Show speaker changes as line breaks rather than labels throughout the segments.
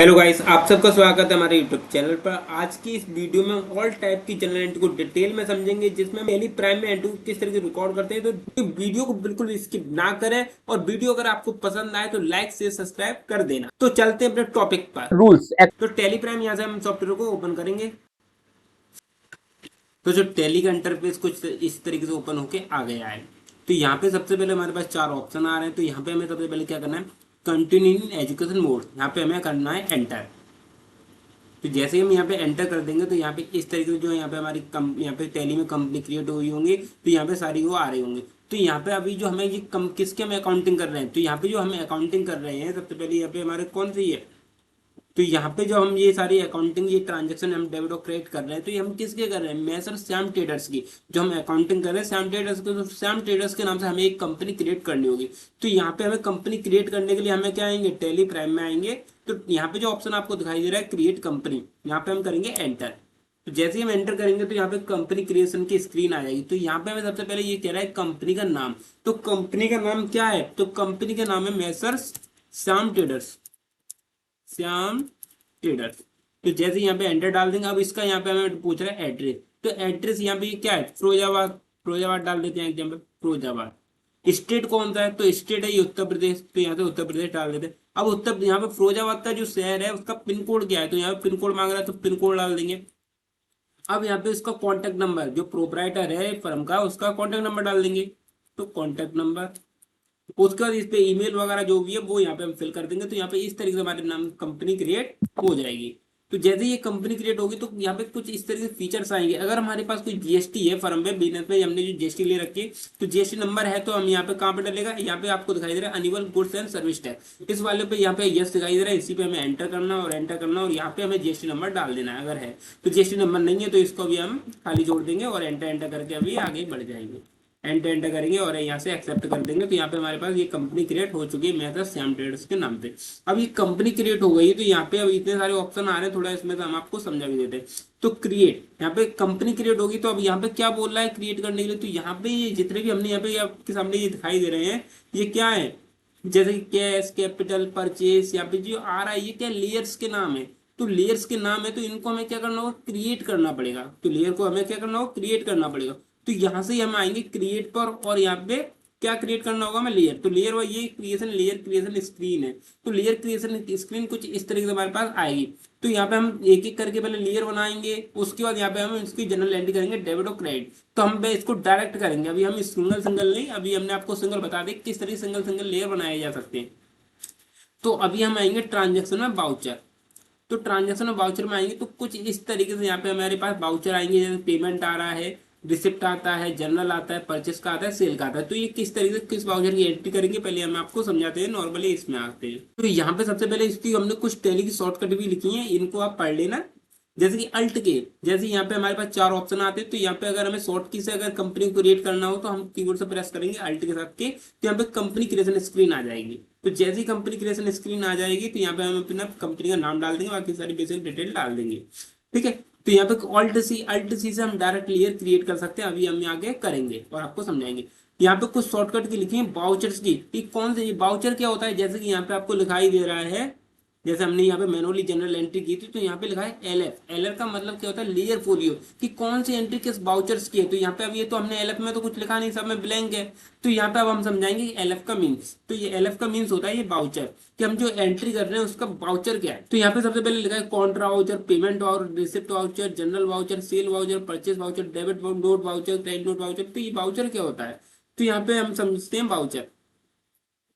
Hello guys, आप सबका स्वागत है हमारे यूट्यूब चैनल पर। आज की इस वीडियो में ऑल टाइप की जनरल एंट्री को डिटेल में समझेंगे, जिसमें हम डेली प्राइम में एंट्री किस तरह से रिकॉर्ड करते हैं। तो वीडियो को बिल्कुल स्किप ना करें, और वीडियो अगर आपको पसंद आए तो लाइक से सब्सक्राइब कर देना। तो चलते हैं अपने टॉपिक पर।
रूल्स
तो टेली प्राइम, यहाँ से हम सॉफ्टवेयर को ओपन करेंगे। तो जो टेली का इंटरफेस कुछ इस तरीके से ओपन होके आ गया है। तो यहाँ पे सबसे पहले हमारे पास चार ऑप्शन आ रहे हैं। तो यहाँ पे हमें सबसे पहले क्या करना है, कंटिन्यू इन एजुकेशन मोड, यहाँ पे हमें करना है एंटर। तो जैसे ही हम यहाँ पे एंटर कर देंगे तो यहाँ पे इस तरीके से जो यहाँ पे हमारी यहाँ पे टैली में कंपनी क्रिएट हुई होंगी, तो यहाँ पे सारी वो आ रही होंगी। तो यहाँ पे अभी जो हमें ये किसके हम अकाउंटिंग कर रहे हैं, तो यहाँ पे जो हम अकाउंटिंग कर रहे हैं सबसे पहले यहाँ पे हमारे कौन सी है। तो यहाँ पे जो हम ये सारी अकाउंटिंग, ये ट्रांजेक्शन हम डेबिट और क्रेडिट कर रहे हैं, तो ये हम किसके कर रहे हैं, मैसर श्याम ट्रेडर्स की जो हम अकाउंटिंग कर रहे हैं श्याम ट्रेडर्स को। तो श्याम ट्रेडर्स के नाम से हमें एक कंपनी क्रिएट करनी होगी। तो यहाँ पे हमें कंपनी क्रिएट करने के लिए हमें क्या आएंगे, टेली प्राइम में आएंगे। तो यहाँ पे जो ऑप्शन आपको दिखाई दे रहा है क्रिएट कंपनी, यहाँ पे हम करेंगे एंटर। तो जैसे ही हम एंटर करेंगे तो यहाँ पे कंपनी क्रिएशन की स्क्रीन आ जाएगी। तो यहाँ पे हमें सबसे पहले ये कह रहा है कंपनी का नाम। तो कंपनी का नाम क्या है, तो कंपनी का नाम है Messrs Shyam traders, Shyam traders. तो जैसे यहाँ पे एंटर डाल देंगे। अब इसका यहाँ पे हमें पूछ रहा है एड्रेस। तो एड्रेस यहाँ पे क्या है, फिरोजाबाद। फिरोजाबाद डाल देते हैं एग्जाम्पल, फिरोजाबाद। स्टेट कौन सा है, तो स्टेट है ये उत्तर प्रदेश। तो यहाँ पे उत्तर प्रदेश डाल देते हैं। अब उत्तर यहाँ पे फिरोजाबाद का जो शहर है उसका पिन कोड क्या है, तो यहाँ पे पिन कोड मांग रहा है, तो पिन कोड डाल देंगे। अब यहाँ पे इसका कॉन्टेक्ट नंबर, जो प्रोपराइटर है फर्म का, उसका कॉन्टेक्ट नंबर डाल देंगे। तो कॉन्टेक्ट नंबर, उसके बाद इस पे ईमेल वगैरह जो भी है वो यहाँ पे हम फिल कर देंगे। तो यहाँ पे इस तरीके से हमारे नाम कंपनी क्रिएट हो जाएगी। तो जैसे ये कंपनी क्रिएट होगी तो यहाँ पे कुछ इस तरीके से फीचर्स आएंगे। अगर हमारे पास कोई जीएसटी है फर्म में, बिजनेस में, हमने जो जीएसटी ले रखी है, तो जीएसटी नंबर है, तो हम यहाँ पे कहाँ पे डलेगा, यहाँ पे आपको दिखाई दे रहा है अनिवल गुड्स एंड सर्विस टैक्स, इस वाले पे यहाँ पे यस दिखाई दे रहा है। इसी पे हमें एंटर करना और एंटर करना, और यहाँ पे हमें जीएसटी नंबर डाल देना है अगर है। तो जीएसटी नंबर नहीं है तो इसको भी हम खाली जोड़ देंगे और एंटर एंटर करके अभी आगे बढ़ जाएंगे। एंटर एंटर करेंगे और यहाँ से एक्सेप्ट कर देंगे। तो यहाँ पे हमारे पास ये कंपनी क्रिएट हो चुकी है मैसर्स श्याम ट्रेडर्स के नाम पे। अब ये कंपनी क्रिएट हो गई, तो यहाँ पे अब इतने सारे ऑप्शन आ रहे हैं, थोड़ा इसमें से हम आपको समझा भी देते हैं। तो क्रिएट, यहाँ पे कंपनी क्रिएट होगी। तो अब यहाँ पे क्या बोल रहा है क्रिएट करने के लिए, तो यहाँ पे ये जितने भी हमने यहाँ पे आपके सामने ये दिखाई दे रहे हैं, ये क्या है, जैसे कि कैश, कैपिटल, परचेस, यहाँ पे जो आ रहा है ये क्या लेयर्स के नाम है। तो लेयर्स के नाम है, तो इनको हमें क्या करना होगा, क्रिएट करना पड़ेगा। तो लेयर को हमें क्या करना होगा, क्रिएट करना पड़ेगा। तो यहाँ से हम आएंगे क्रिएट पर, और यहाँ पे क्या क्रिएट करना होगा हमें, लेयर। तो लेयर ये क्रिएशन, लेयर क्रिएशन स्क्रीन है। तो लेयर क्रिएशन स्क्रीन कुछ इस तरीके से हमारे पास आएगी। तो यहाँ पे हम एक एक करके पहले लेयर बनाएंगे, उसके बाद यहाँ पे हम इसकी जनरल एंट्री करेंगे डेबिट और क्रेडिट। तो हम इसको डायरेक्ट करेंगे, अभी हम सिंगल सिंगल नहीं, अभी हमने आपको सिंगल बता दें किस तरीके सिंगल सिंगल लेयर बनाए जा सकते हैं। तो अभी हम आएंगे ट्रांजेक्शन में वाउचर। तो ट्रांजेक्शन में वाउचर में आएंगे तो कुछ इस तरीके से यहाँ पे हमारे पास वाउचर आएंगे, जैसे पेमेंट आ रहा है, रिसिप्ट आता है, जनरल आता है, परचेस का आता है, सेल का आता है। तो ये किस तरीके से किस वाउचर की एंट्री करेंगे पहले हम आपको समझाते हैं, नॉर्मली इसमें आते हैं। तो यहाँ पे सबसे पहले इसकी हमने कुछ टैली की शॉर्टकट भी लिखी है, इनको आप पढ़ लेना। जैसे कि अल्ट के, जैसे यहाँ पे हमारे पास चार ऑप्शन आते हैं। तो यहाँ पे अगर हमें शॉर्ट की से अगर कंपनी को क्रिएट करना हो तो हम कीबोर्ड से प्रेस करेंगे अल्ट के साथ के, तो यहाँ पे कंपनी क्रिएशन स्क्रीन आ जाएगी। तो जैसे ही कंपनी क्रिएशन स्क्रीन आ जाएगी तो यहाँ पे हम अपना कंपनी का नाम डाल देंगे, बाकी सारी बेसिक डिटेल डाल देंगे। ठीक है। तो यहाँ पे अल्ट सी से हम डायरेक्ट लेयर क्रिएट कर सकते हैं। अभी हम आगे करेंगे और आपको समझाएंगे। यहाँ पे कुछ शॉर्टकट की लिखी है बाउचर्स की। कौन से बाउचर क्या होता है, जैसे कि यहाँ पे आपको दिखाई दे रहा है, जैसे हमने यहाँ पे मैनुअली जनरल एंट्री की थी, तो यहाँ पे लिखा है एलएफ। एलएफ का मतलब क्या होता है, लेयर फोलियो, कि कौन सी एंट्री किस बाउचर्स की है। तो यहाँ पे अब ये तो हमने एलएफ में तो कुछ लिखा नहीं, सब में ब्लैंक है। तो यहाँ पे अब हम समझाएंगे कि एलएफ का मीन्स। तो ये एलएफ का मीन्स होता है ये बाउचर, कि हम जो एंट्री कर रहे हैं उसका बाउचर क्या है। तो यहाँ पे सबसे पहले लिखा है कॉन्ट्रा वाउचर, पेमेंट और receipt voucher, general voucher, cell voucher, purchase voucher, debit note voucher, credit note voucher. तो ये बाउचर क्या होता है, तो यहाँ पे हम समझते हैं voucher.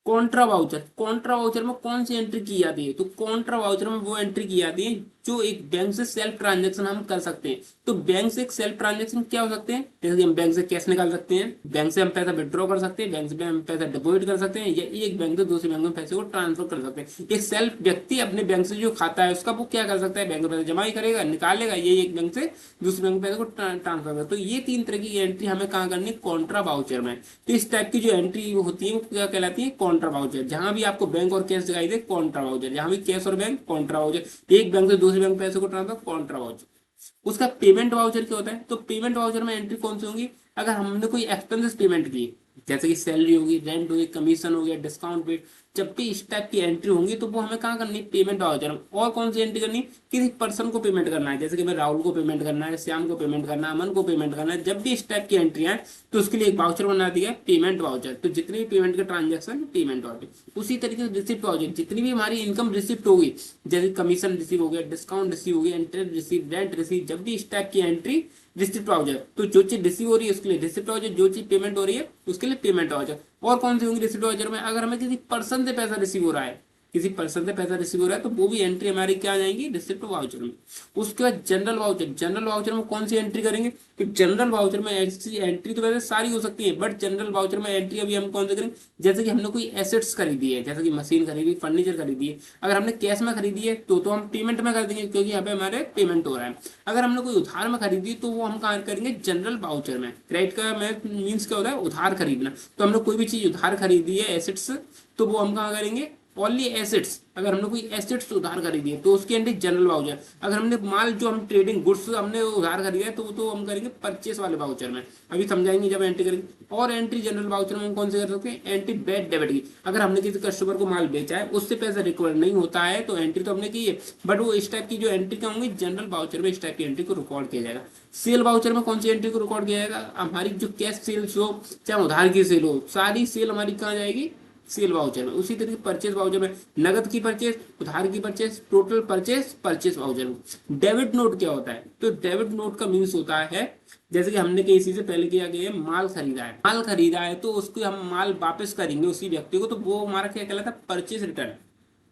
Contra voucher, contra voucher में कौन सी एंट्री की जाती है, तो कॉन्ट्रा वाउचर में वो एंट्री की जाती है जो एक बैंक से सेल्फ ट्रांजैक्शन हम कर सकते हैं। तो बैंक से एक सेल्फ ट्रांजैक्शन क्या हो सकते हैं, जैसे कि हम बैंक से कैश निकाल सकते हैं, बैंक से हम पैसा विड्रॉ कर सकते हैं, बैंक से हम पैसा डिपॉजिट कर सकते हैं, या एक बैंक से दूसरे बैंक में पैसे को ट्रांसफर कर सकते हैं। एक सेल्फ व्यक्ति अपने बैंक से जो खाता है उसका वो क्या कर सकता है, बैंक में पैसा जमा ही करेगा, निकालेगा, ये एक बैंक से दूसरे बैंक में पैसे को ट्रांसफर करेगा। तो ये तीन तरह की एंट्री हमें कहाँ करनी है, कॉन्ट्रा वाउचर में। तो इस टाइप की जो एंट्री होती है वो क्या कहलाती है, कॉन्ट्रा वाउचर। जहां भी आपको बैंक और कैश दिखाई दे कॉन्ट्रा वाउचर, जहां भी कैश और बैंक कॉन्ट्रा वाउचर, एक बैंक से दूसरे बैंक पैसे को ट्रांसफर कॉन्ट्रा वाउचर। उसका पेमेंट वाउचर क्या होता है, तो पेमेंट वाउचर में एंट्री कौन सी होगी, अगर हमने कोई एक्सपेंसेस पेमेंट की, जैसे कि सैलरी होगी, रेंट होगी, कमीशन हो गया, डिस्काउंट पेड, जब भी इस टाइप की एंट्री होंगी तो वो हमें कहाँ करनी है, पेमेंट वाउचर में। और कौन सी एंट्री करनी है, किसी पर्सन को पेमेंट करना है, जैसे कि मैं राहुल को पेमेंट करना है, श्याम को पेमेंट करना है, अमन को पेमेंट करना है। जब भी इस टाइप की एंट्री आए तो उसके लिए एक वाउचर बना दिया है, पेमेंट वाउचर। तो जितने भी पेमेंट के ट्रांजेक्शन, पेमेंट वाउचर। उसी तरीके से रिसिप्ट वाउचर, जितनी भी हमारी इनकम रिसिप्ट होगी, जैसे कमीशन रिसीव हो गया, डिस्काउंट रिसीव हो गया, इंटरेस्ट रिसीव, रेंट रिसीव, जब भी इस टाइप की एंट्री, रिसिप्ट वाउचर। तो जो चीज रिसीव हो रही है उसके लिए रिसिप्ट वाउचर, जो चीज पेमेंट हो रही है उसके लिए पेमेंट वाउचर। और कौन सी होंगी रिसिप्ट वाउचर में, अगर हमें किसी पर्सन से पैसा रिसीव हो रहा है, किसी पर्सन से पैसा रिसीव हो रहा है तो वो भी एंट्री हमारी क्या आ जाएगी, रिसिप्ट वाउचर में। उसके बाद जनरल वाउचर, जनरल वाउचर में कौन सी एंट्री करेंगे, तो जनरल वाउचर में ऐसी एंट्री तो वैसे सारी हो सकती है, बट जनरल वाउचर में एंट्री अभी हम कौन सी करेंगे, जैसे कि हमने कोई एसेट्स खरीदी है, जैसे कि मशीन खरीदी, फर्नीचर खरीदी है, अगर हमने कैश में खरीदी है तो हम पेमेंट में कर देंगे, क्योंकि यहाँ पे हमारे पेमेंट हो रहा है। अगर हमने कोई उधार में खरीदी तो वो हम कहाँ करेंगे, जनरल वाउचर में। क्रेडिट का मीन्स क्या होता है, उधार खरीदना। तो हमने कोई भी चीज उधार खरीदी है, एसेट्स, तो वो हम कहाँ करेंगे, ओनली एसेट्स। अगर हमने कोई एसेट्स उधार खरीदी है तो उसकी एंट्री जनरल वाउचर। अगर हमने माल जो हम ट्रेडिंग गुड्स हमने उधार खरीदा है तो हम करेंगे परचेस वाले वाउचर में, अभी समझाएंगे जब एंट्री करेंगे। और एंट्री जनरल वाउचर में हम कौन से कर सकते हैं, एंट्री बैड डेबिट की। अगर हमने किसी कस्टमर को माल बेचा है, उससे पैसा रिकवर नहीं होता है तो एंट्री तो हमने की है, बट वो इस टाइप की जो एंट्री क्या होंगी, जनरल वाउचर में इस टाइप की एंट्री को रिकॉर्ड किया जाएगा। सेल वाउचर में कौन सी एंट्री को रिकॉर्ड किया जाएगा, हमारी जो कैश सेल्स हो चाहे उधार की सेल हो, सारी सेल हमारी कहाँ जाएगी, सेल वाउचर में। उसी तरीके परचेज वाउचर में नगद की परचेज, उधार की purchase, total purchase, purchase voucher में। डेबिट नोट क्या होता है, तो डेबिट नोट का मीन्स होता है, जैसे कि हमने किसी से पहले किया गया माल खरीदा है, माल खरीदा है तो उसको हम माल वापस करेंगे उसी व्यक्ति को, तो वो हमारा क्या कहलाता है, परचेज रिटर्न।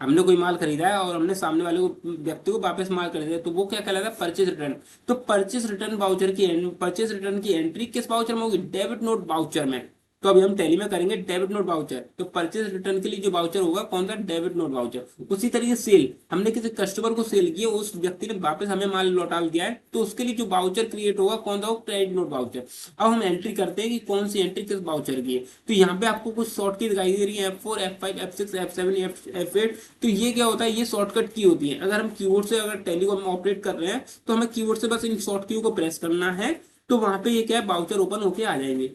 हमने कोई माल खरीदा है और हमने सामने वाले को व्यक्ति को वापस माल कर दिया तो वो क्या कहलाता है, परचेज रिटर्न। तो परचेज रिटर्न वाउचर की परचेज रिटर्न की एंट्री किस वाउचर में होगी, डेबिट नोट वाउचर में। तो अभी हम टैली में करेंगे डेबिट नोट वाउचर। तो परचेज रिटर्न के लिए जो वाउचर होगा कौन सा, डेबिट नोट वाउचर। उसी तरीके सेल, हमने किसी कस्टमर को सेल किया, उस व्यक्ति ने वापस हमें माल लौटा दिया है तो उसके लिए जो वाउचर क्रिएट होगा कौन सा, क्रेडिट नोट वाउचर। अब हम एंट्री करते हैं कि कौन सी एंट्री किस वाउचर की है। तो यहाँ पे आपको कुछ शॉर्ट की दिखाई दे रही है, F4, F5, F6, F7, F8। तो ये क्या होता है, ये शॉर्टकट की होती है। अगर हम कीबोर्ड से अगर टैली को हम ऑपरेट कर रहे हैं तो हमें कीबोर्ड से बस इन शॉर्ट की को प्रेस करना है, तो वहां पे ये क्या है, वाउचर ओपन होके आ जाएंगे।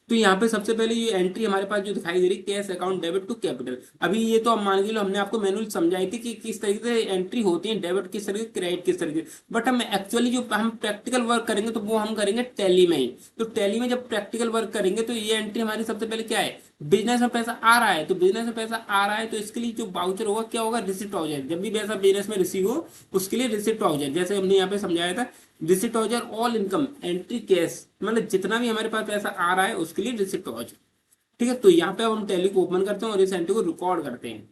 तो यहाँ पे सबसे पहले ये एंट्री हमारे पास जो दिखाई दे रही है, cash account debit to capital. अभी ये तो हम मान के लो हमने आपको मैनुअल समझाई थी कि किस तरीके से एंट्री होती है, डेबिट किस तरीके, क्रेडिट किस तरीके। बट हम एक्चुअली जो हम प्रैक्टिकल वर्क करेंगे तो वो हम करेंगे टैली में ही। तो टैली में जब प्रैक्टिकल वर्क करेंगे तो ये एंट्री हमारी सबसे पहले क्या है, बिजनेस में पैसा आ रहा है। तो बिजनेस में पैसा आ रहा है तो इसके लिए जो वाउचर होगा क्या होगा, रिसिप्ट वाउचर। जब भी पैसा बिजनेस में रिसीव हो उसके लिए रिसिप्ट वाउचर, जैसे हमने यहाँ पे समझाया था, receipt voucher all income entry cash, मतलब जितना भी हमारे पास पैसा आ रहा है उसके लिए रिसिप्ट वाउचर। ठीक है, तो यहाँ पे हम टैली को ओपन करते हैं और इस एंट्री को रिकॉर्ड करते हैं।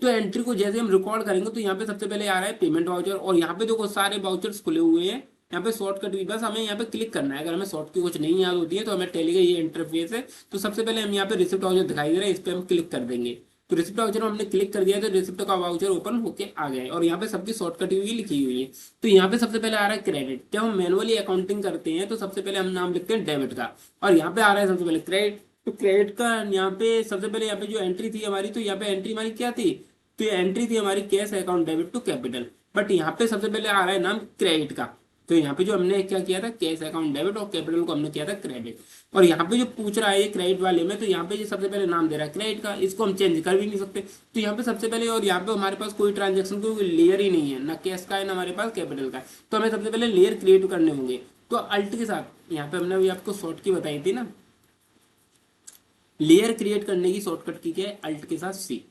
तो एंट्री को जैसे हम रिकॉर्ड करेंगे तो यहाँ पे सबसे पहले आ रहा है पेमेंट वाउचर, और यहाँ पे देखो सारे वाउचर्स खुले हुए हैं। यहाँ पे शॉर्टकट भी बस हमें यहाँ पे क्लिक करना है। अगर हमें शॉर्ट की कुछ नहीं याद होती है तो हमें टैली का ये इंटरफेस है। तो सबसे पहले हम यहाँ पे रिसिप्ट वाउचर दिखाई दे रहा है, इस पर हम क्लिक कर देंगे। तो रिसिप्ट वाउचर में हमने क्लिक कर दिया तो रिसिप्ट का वाउचर ओपन होके आ गया है, और यहाँ पे सबकी शॉर्टकट हुई लिखी हुई है। तो यहाँ पे सबसे पहले आ रहा है क्रेडिट। जब हम मैनुअली अकाउंटिंग करते हैं तो सबसे पहले हम नाम लिखते हैं डेबिट का, और यहाँ पे आ रहा है सबसे पहले क्रेडिट। तो क्रेडिट का यहाँ पे सबसे पहले यहाँ पे जो एंट्री थी हमारी, तो यहाँ पे एंट्री हमारी क्या थी, तो ये एंट्री थी हमारी cash account debit to capital. But यहाँ पे सबसे पहले आ रहा है नाम क्रेडिट का। तो यहाँ पे जो हमने क्या किया था, कैश अकाउंट डेबिट, और कैपिटल को हमने किया था क्रेडिट। और यहाँ पे जो पूछ रहा है ये क्रेडिट वाले में, तो यहाँ पे ये सबसे पहले नाम दे रहा है क्रेडिट का, इसको हम चेंज कर भी नहीं सकते। तो यहाँ पे सबसे पहले, और यहाँ पे हमारे पास कोई ट्रांजेक्शन कोई लेयर ही नहीं है, ना कैश का है ना हमारे पास कैपिटल का है। तो हमें सबसे पहले लेयर क्रिएट करने होंगे। तो अल्ट के साथ, यहाँ पे हमने अभी आपको शॉर्ट की बताई थी ना, लेयर क्रिएट करने की शॉर्टकट की क्या है, अल्ट के साथ सी।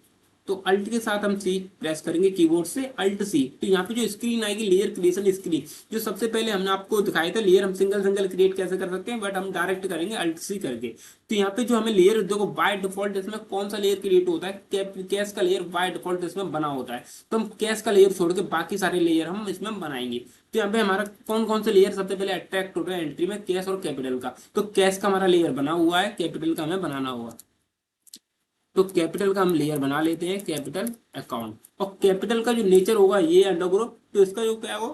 तो अल्ट के साथ हम सी प्रेस करेंगे कीबोर्ड से, अल्ट सी। तो यहाँ पे जो स्क्रीन आएगी लेयर क्रिएशन स्क्रीन, जो सबसे पहले हमने आपको दिखाया था लेयर हम सिंगल सिंगल क्रिएट कैसे कर सकते हैं, बट हम डायरेक्ट करेंगे अल्ट सी करके। तो यहाँ पे जो हमें लेयर देखो बाय डिफॉल्ट इसमें कौन सा लेयर क्रिएट होता है, कैश का लेयर बाय डिफॉल्ट इसमें बना होता है। तो हम कैश का लेयर छोड़ के बाकी सारे लेयर हम इसमें बनाएंगे। तो यहाँ पे हमारा कौन कौन से लेयर सबसे पहले अट्रैक्ट हो रहा है एंट्री में, कैश और कैपिटल का। तो कैश का हमारा लेयर बना हुआ है, कैपिटल का हमें बनाना होगा। तो कैपिटल का हम लेयर बना लेते हैं, कैपिटल अकाउंट। और कैपिटल का जो नेचर होगा ये अंडर ग्रुप, तो इसका जो क्या हो,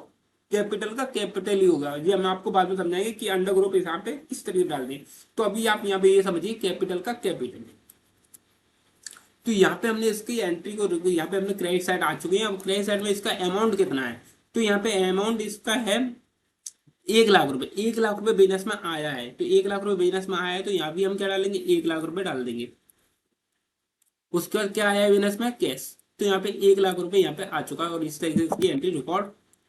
कैपिटल का कैपिटल ही होगा। ये हम आपको बाद में समझाएंगे कि अंडर ग्रुप यहाँ पे किस तरीके डाल दें। तो अभी आप यहाँ पे ये समझिए कैपिटल का कैपिटल। तो यहाँ पे हमने इसकी एंट्री को, यहाँ पे हमने क्रेडिट साइड आ चुके हैं। अब क्रेडिट साइड में इसका अमाउंट कितना है, तो यहाँ पे अमाउंट इसका है 1 लाख रुपए। 1 लाख रुपए बिजनेस में आया है, तो 1 लाख रुपए बिजनेस में आया है, तो यहाँ भी हम क्या डालेंगे, 1 लाख रुपए डाल देंगे। उसके बाद क्या आया बिजनेस में, कैश। तो यहाँ पे 1 लाख रुपए यहाँ पे आ चुका है और इस तरीके से इसकी एंट्री रिकॉर्ड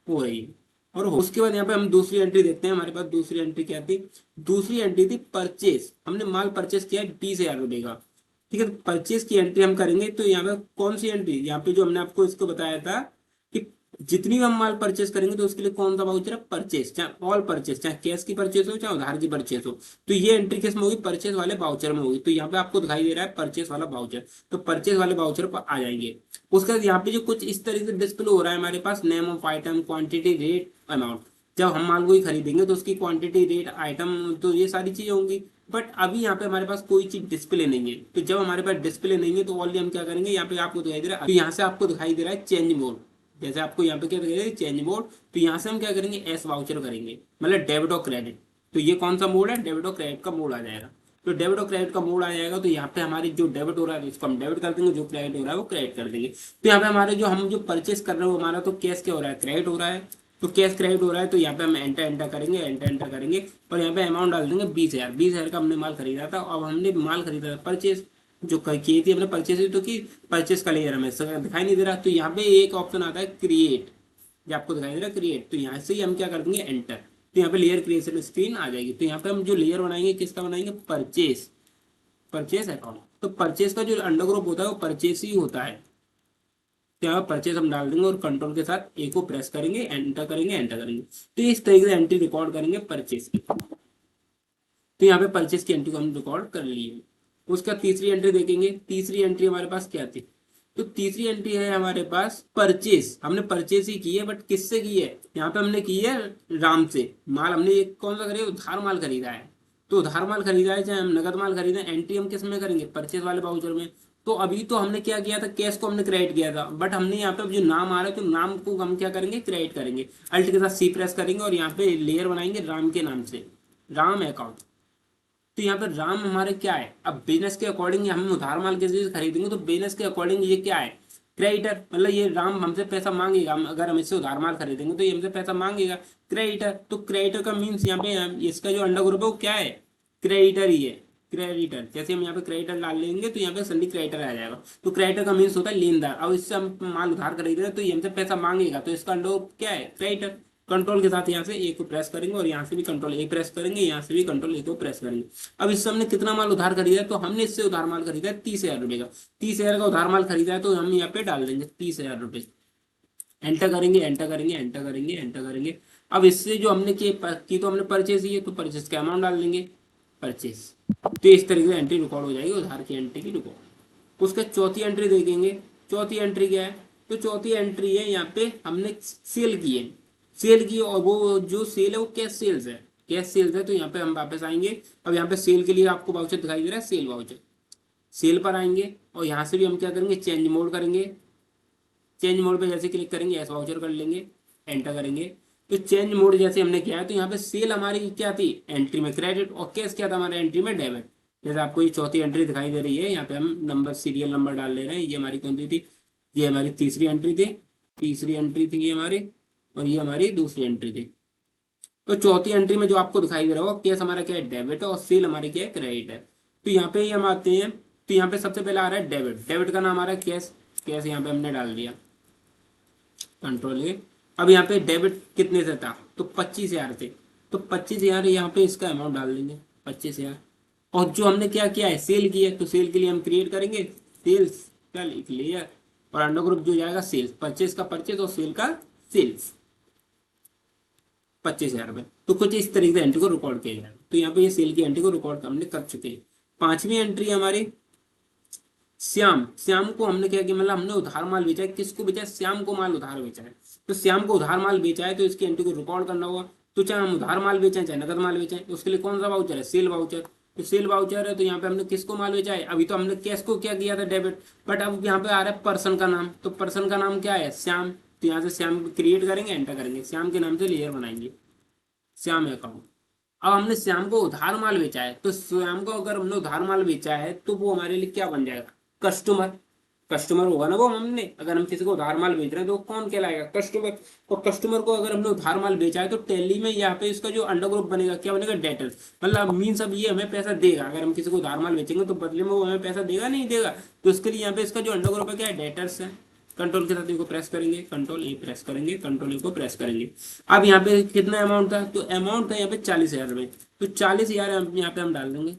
हो रही है। और उसके बाद यहाँ पे हम दूसरी एंट्री देखते हैं। हमारे पास दूसरी एंट्री क्या थी, दूसरी एंट्री थी परचेस। हमने माल परचेस किया है 20,000 रुपए का। ठीक है, परचेस की एंट्री हम करेंगे। तो यहाँ पे कौन सी एंट्री, यहाँ पे जो हमने आपको इसको बताया था कि जितनी भी हम माल परचेस करेंगे तो उसके लिए कौन सा वाउचर है, परचेस, चाहे ऑल परचेस, चाहे कैश की परचेस हो चाहे उधार की परचेस हो। तो ये एंट्री किस में होगी, परचेस वाले वाउचर में होगी। तो यहाँ पे आपको दिखाई दे रहा है परचेस वाला वाउचर, तो परचेस वाले वाउचर पर आ जाएंगे। उसके बाद यहाँ पे जो कुछ इस तरीके से डिस्प्ले हो रहा है हमारे पास, name of item, quantity, rate, amount. जब हम माल को ही खरीदेंगे तो उसकी क्वांटिटी, रेट, आइटम, तो ये सारी चीजें होंगी। बट अभी यहाँ पे हमारे पास कोई चीज डिस्प्ले नहीं है। तो जब हमारे पास डिस्प्ले नहीं है तो ऑलरेडी हम क्या करेंगे, यहाँ पे आपको दिखाई दे रहा है, तो यहाँ से आपको दिखाई दे रहा है चेंज मोड। जैसे आपको यहाँ पे क्या दिखाई दे रहा है, चेंज मोड। तो यहाँ से हम क्या करेंगे, एस वाउचर करेंगे, मतलब डेबिट और क्रेडिट। तो ये कौन सा मोड है, डेबिट और क्रेडिट का मोड आ जाएगा। तो डेबिट और क्रेडिट का मोड आ जाएगा तो यहाँ पे हमारी जो डेबिट हो रहा है उसको हम डेबिट कर देंगे, जो क्रेडिट हो रहा है वो क्रेडिट कर देंगे। तो यहाँ पे हमारे जो हम जो परचेस कर रहे हैं वो हमारा तो कैश क्या हो रहा है, क्रेडिट हो रहा है। तो कैश क्रेडिट हो रहा है तो यहाँ पे हम एंटर एंटर करेंगे, एंटर एंटर करेंगे और यहाँ पे अमाउंट डाल देंगे 20,000। 20,000 का हमने माल खरीदा था। अब हमने माल खरीदा था परचेस, जो की थी हमने परचेस तो की, परचेस का लेयर हमें दिखाई नहीं दे रहा। तो यहाँ पे एक ऑप्शन आता है क्रिएट, जो आपको दिखाई दे रहा है क्रिएट। तो यहाँ से ही हम क्या कर देंगे, एंटर। तो यहाँ पे लेयर क्रिएशन स्क्रीन आ जाएगी। तो यहाँ पे हम जो लेयर बनाएंगे किसका बनाएंगे, परचेस, परचेस अकाउंट। तो परचेस का जो अंडर ग्रुप होता है वो परचेस ही होता है। तो यहाँ परचेस हम डाल देंगे और कंट्रोल के साथ ए को प्रेस करेंगे, एंटर करेंगे, एंटर करेंगे। तो इस तरीके से एंट्री रिकॉर्ड करेंगे परचेस की। तो यहाँ पे परचेस की एंट्री को हम रिकॉर्ड कर लिए। उसका तीसरी एंट्री देखेंगे। तीसरी एंट्री हमारे पास क्या थी, तो तीसरी एंट्री है हमारे पास परचेस। हमने परचेस ही की है, बट किससे की है, यहाँ पे हमने की है राम से। माल हमने एक कौन सा खरीदा, उधार माल खरीदा है। तो उधार माल खरीदा है चाहे हम नगद माल खरीदा है, एंट्री हम किस में करेंगे, परचेस वाले वाउचर में। तो अभी तो हमने क्या किया था, कैश को हमने क्रेडिट किया था, बट हमने यहाँ पे जो नाम आ रहा है तो नाम को हम क्या करेंगे, क्रेडिट करेंगे। अल्ट के साथ सी प्रेस करेंगे और यहाँ पे लेयर बनाएंगे राम के नाम से, राम अकाउंट। तो यहाँ पे राम हमारे क्या है, अब बिजनेस के अकॉर्डिंग हम उधार माल किसी से खरीदेंगे तो बिजनेस के अकॉर्डिंग ये क्या है, क्रेडिटर। मतलब ये राम हमसे पैसा मांगेगा, अगर हम इससे उधार माल खरीदेंगे तो ये हमसे पैसा मांगेगा, क्रेडिटर। तो क्रेडिटर का मीन्स यहाँ पे इसका जो अंडर ग्रुप है वो क्या है, क्रेडिटर ही है, क्रेडिटर। जैसे हम यहाँ पे क्रेडिटर डाल लेंगे तो यहाँ पे सन्नी क्रेडिटर आ जाएगा। तो क्रेडिटर का मीन्स होता है लेनदार। अब इससे हम माल उधार खरीद रहे हैं तो ये हमसे पैसा मांगेगा, तो इसका अंडर ग्रुप क्या है, क्रेडिटर। कंट्रोल के साथ यहाँ से ए को प्रेस करेंगे और यहाँ से भी कंट्रोल ए प्रेस करेंगे, यहाँ से भी कंट्रोल ए को प्रेस करेंगे। अब इससे हमने कितना माल उधार खरीदा है, तो हमने इससे उधार माल खरीदा है 30,000 रुपए का। 30,000 का उधार माल खरीदा है तो हम यहाँ पे डाल देंगे 30,000 रुपए। एंटर करेंगे, एंटर करेंगे, एंटर करेंगे, एंटर करेंगे। अब इससे जो हमने की तो हमने परचेस ही है तो परचेस का अमाउंट डाल देंगे, परचेस। तो इस तरीके से एंट्री रिकॉर्ड हो जाएगी, उधार की एंट्री की रिकॉर्ड। उसका चौथी एंट्री देखेंगे। चौथी एंट्री क्या है, तो चौथी एंट्री है यहाँ पे हमने सेल की है, सेल की। और वो जो सेल है वो कैश सेल्स है, कैश सेल्स है। तो यहाँ पे हम वापस आएंगे। अब यहाँ पे सेल के लिए आपको वाउचर दिखाई दे रहा है, सेल वाउचर। सेल पर आएंगे और यहाँ से भी हम क्या करेंगे, चेंज मोड करेंगे। चेंज मोड पे जैसे क्लिक करेंगे एस वाउचर कर लेंगे, एंटर करेंगे। तो चेंज मोड जैसे हमने किया है तो यहाँ पे सेल हमारी क्या थी, एंट्री में क्रेडिट, और कैश क्या था हमारे एंट्री में डेबिट। जैसे आपको ये चौथी एंट्री दिखाई दे रही है, यहाँ पे हम नंबर, सीरियल नंबर डाल ले रहे हैं। ये हमारी कौन सी थी, ये हमारी तीसरी एंट्री थी, तीसरी एंट्री थी ये हमारी, और ये हमारी दूसरी एंट्री थी। तो चौथी एंट्री में जो आपको दिखाई दे रहा होगा, कैश हमारा क्या है, डेबिट है, और सेल हमारी क्या है, क्रेडिट है। तो यहाँ पे ही हम आते हैं। तो यहाँ पे सबसे पहले आ रहा है डेबिट। डेबिट का नाम आ रहा है कैश, कैश यहाँ पे हमने डाल दिया, कंट्रोल ए। अब यहाँ पे डेबिट कितने से था, तो 25,000 थे। तो 25,000 यहाँ पे इसका अमाउंट डाल देंगे, 25,000। और जो हमने क्या किया है, सेल किया है, तो सेल के लिए हम क्रिएट करेंगे सेल्स का लेयर, और अंडर ग्रुप जो जाएगा सेल्स, परचेस का परचेस और सेल का सेल्स, 25,000 रुपये। तो कुछ इस तरीके से एंट्री को रिकॉर्ड किया जाएगा। तो यहाँ पे ये सेल की एंट्री को रिकॉर्ड हमने कर चुके हैं। पांचवी एंट्री हमारी श्याम। श्याम को हमने क्या किया, मतलब हमने उधार माल बेचा है। किसको बेचा है, श्याम को माल उधार बेचा है। तो श्याम को उधार माल बेचा है तो इसकी एंट्री को रिकॉर्ड करना होगा। तो चाहे हम उधार माल बेचें चाहे नगद माल बेचें, उसके लिए कौन सा वाउचर है, सेल वाउचर। तो सेल वाउचर है तो यहाँ पे हमने किसको माल बेचा है, अभी तो हमने कैश को क्या किया था, डेबिट। बट अब यहाँ पे आ रहा है पर्सन का नाम। तो पर्सन का नाम क्या है, श्याम। तो यहाँ से श्याम क्रिएट करेंगे, एंटर करेंगे, श्याम के नाम से लेयर बनाएंगे, श्याम अकाउंट। अब हमने श्याम को उधार माल बेचा है, तो श्याम को अगर हमने उधार माल बेचा है तो वो हमारे लिए क्या बन जाएगा, कस्टमर। कस्टमर होगा ना वो, हमने अगर हम किसी को उधार माल बेच रहे हैं तो वो कौन कहलाएगा, कस्टमर। और कस्टमर को अगर हमने उधार माल बेचा है तो टैली में यहाँ पे इसका जो अंडर ग्रुप बनेगा क्या बनेगा, डेटर्स। मतलब मीन्स अब ये हमें पैसा देगा, अगर हम किसी को उधार माल बेचेंगे तो बदले में वो हमें पैसा देगा नहीं देगा, तो इसके लिए यहाँ पे इसका जो अंडर ग्रुप है क्या है, डेटर्स है। कंट्रोल के साथ इनको प्रेस करेंगे, कंट्रोल ए प्रेस करेंगे, कंट्रोल ए को प्रेस करेंगे। अब यहाँ पे कितना अमाउंट था, तो अमाउंट था यहाँ पे 40,000 रुपये, तो 40,000 यहाँ पे हम डाल देंगे,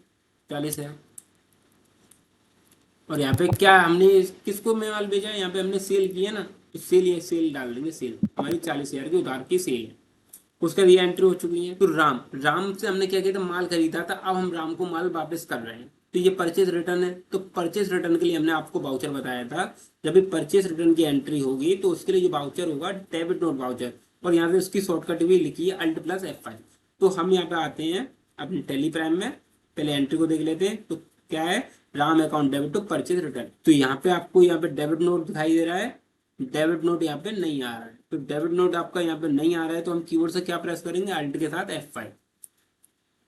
40,000। और यहाँ पे क्या हमने किसको में माल भेजा है, यहाँ पे हमने सेल किया ना, तो सेल, ये सेल डाल देंगे, सेल हमारी 40,000 की उधार की सेल है। उसका ये एंट्री हो चुकी है। तो राम, राम से हमने क्या किया था, माल खरीदा था, अब हम राम को माल वापस कर रहे हैं, तो ये परचेज रिटर्न है। तो परचेज रिटर्न के लिए हमने आपको वाउचर बताया था, जब भी परचेज रिटर्न की एंट्री होगी तो उसके लिए जो वाउचर होगा, डेबिट नोट वाउचर, और यहाँ पे उसकी शॉर्टकट भी लिखी है Alt+F5। तो हम यहाँ पे आते हैं अपने टेलीग्राम में, पहले एंट्री को देख लेते हैं। तो क्या है, Ram account debit to purchase return. तो यहाँ पे आपको यहाँ पे डेबिट नोट दिखाई दे रहा है, डेबिट नोट यहाँ पे नहीं आ रहा है। तो डेबिट नोट आपका यहाँ पे नहीं आ रहा है, तो हम कीवर्ड से क्या प्रेस करेंगे, अल्ट के साथ F5,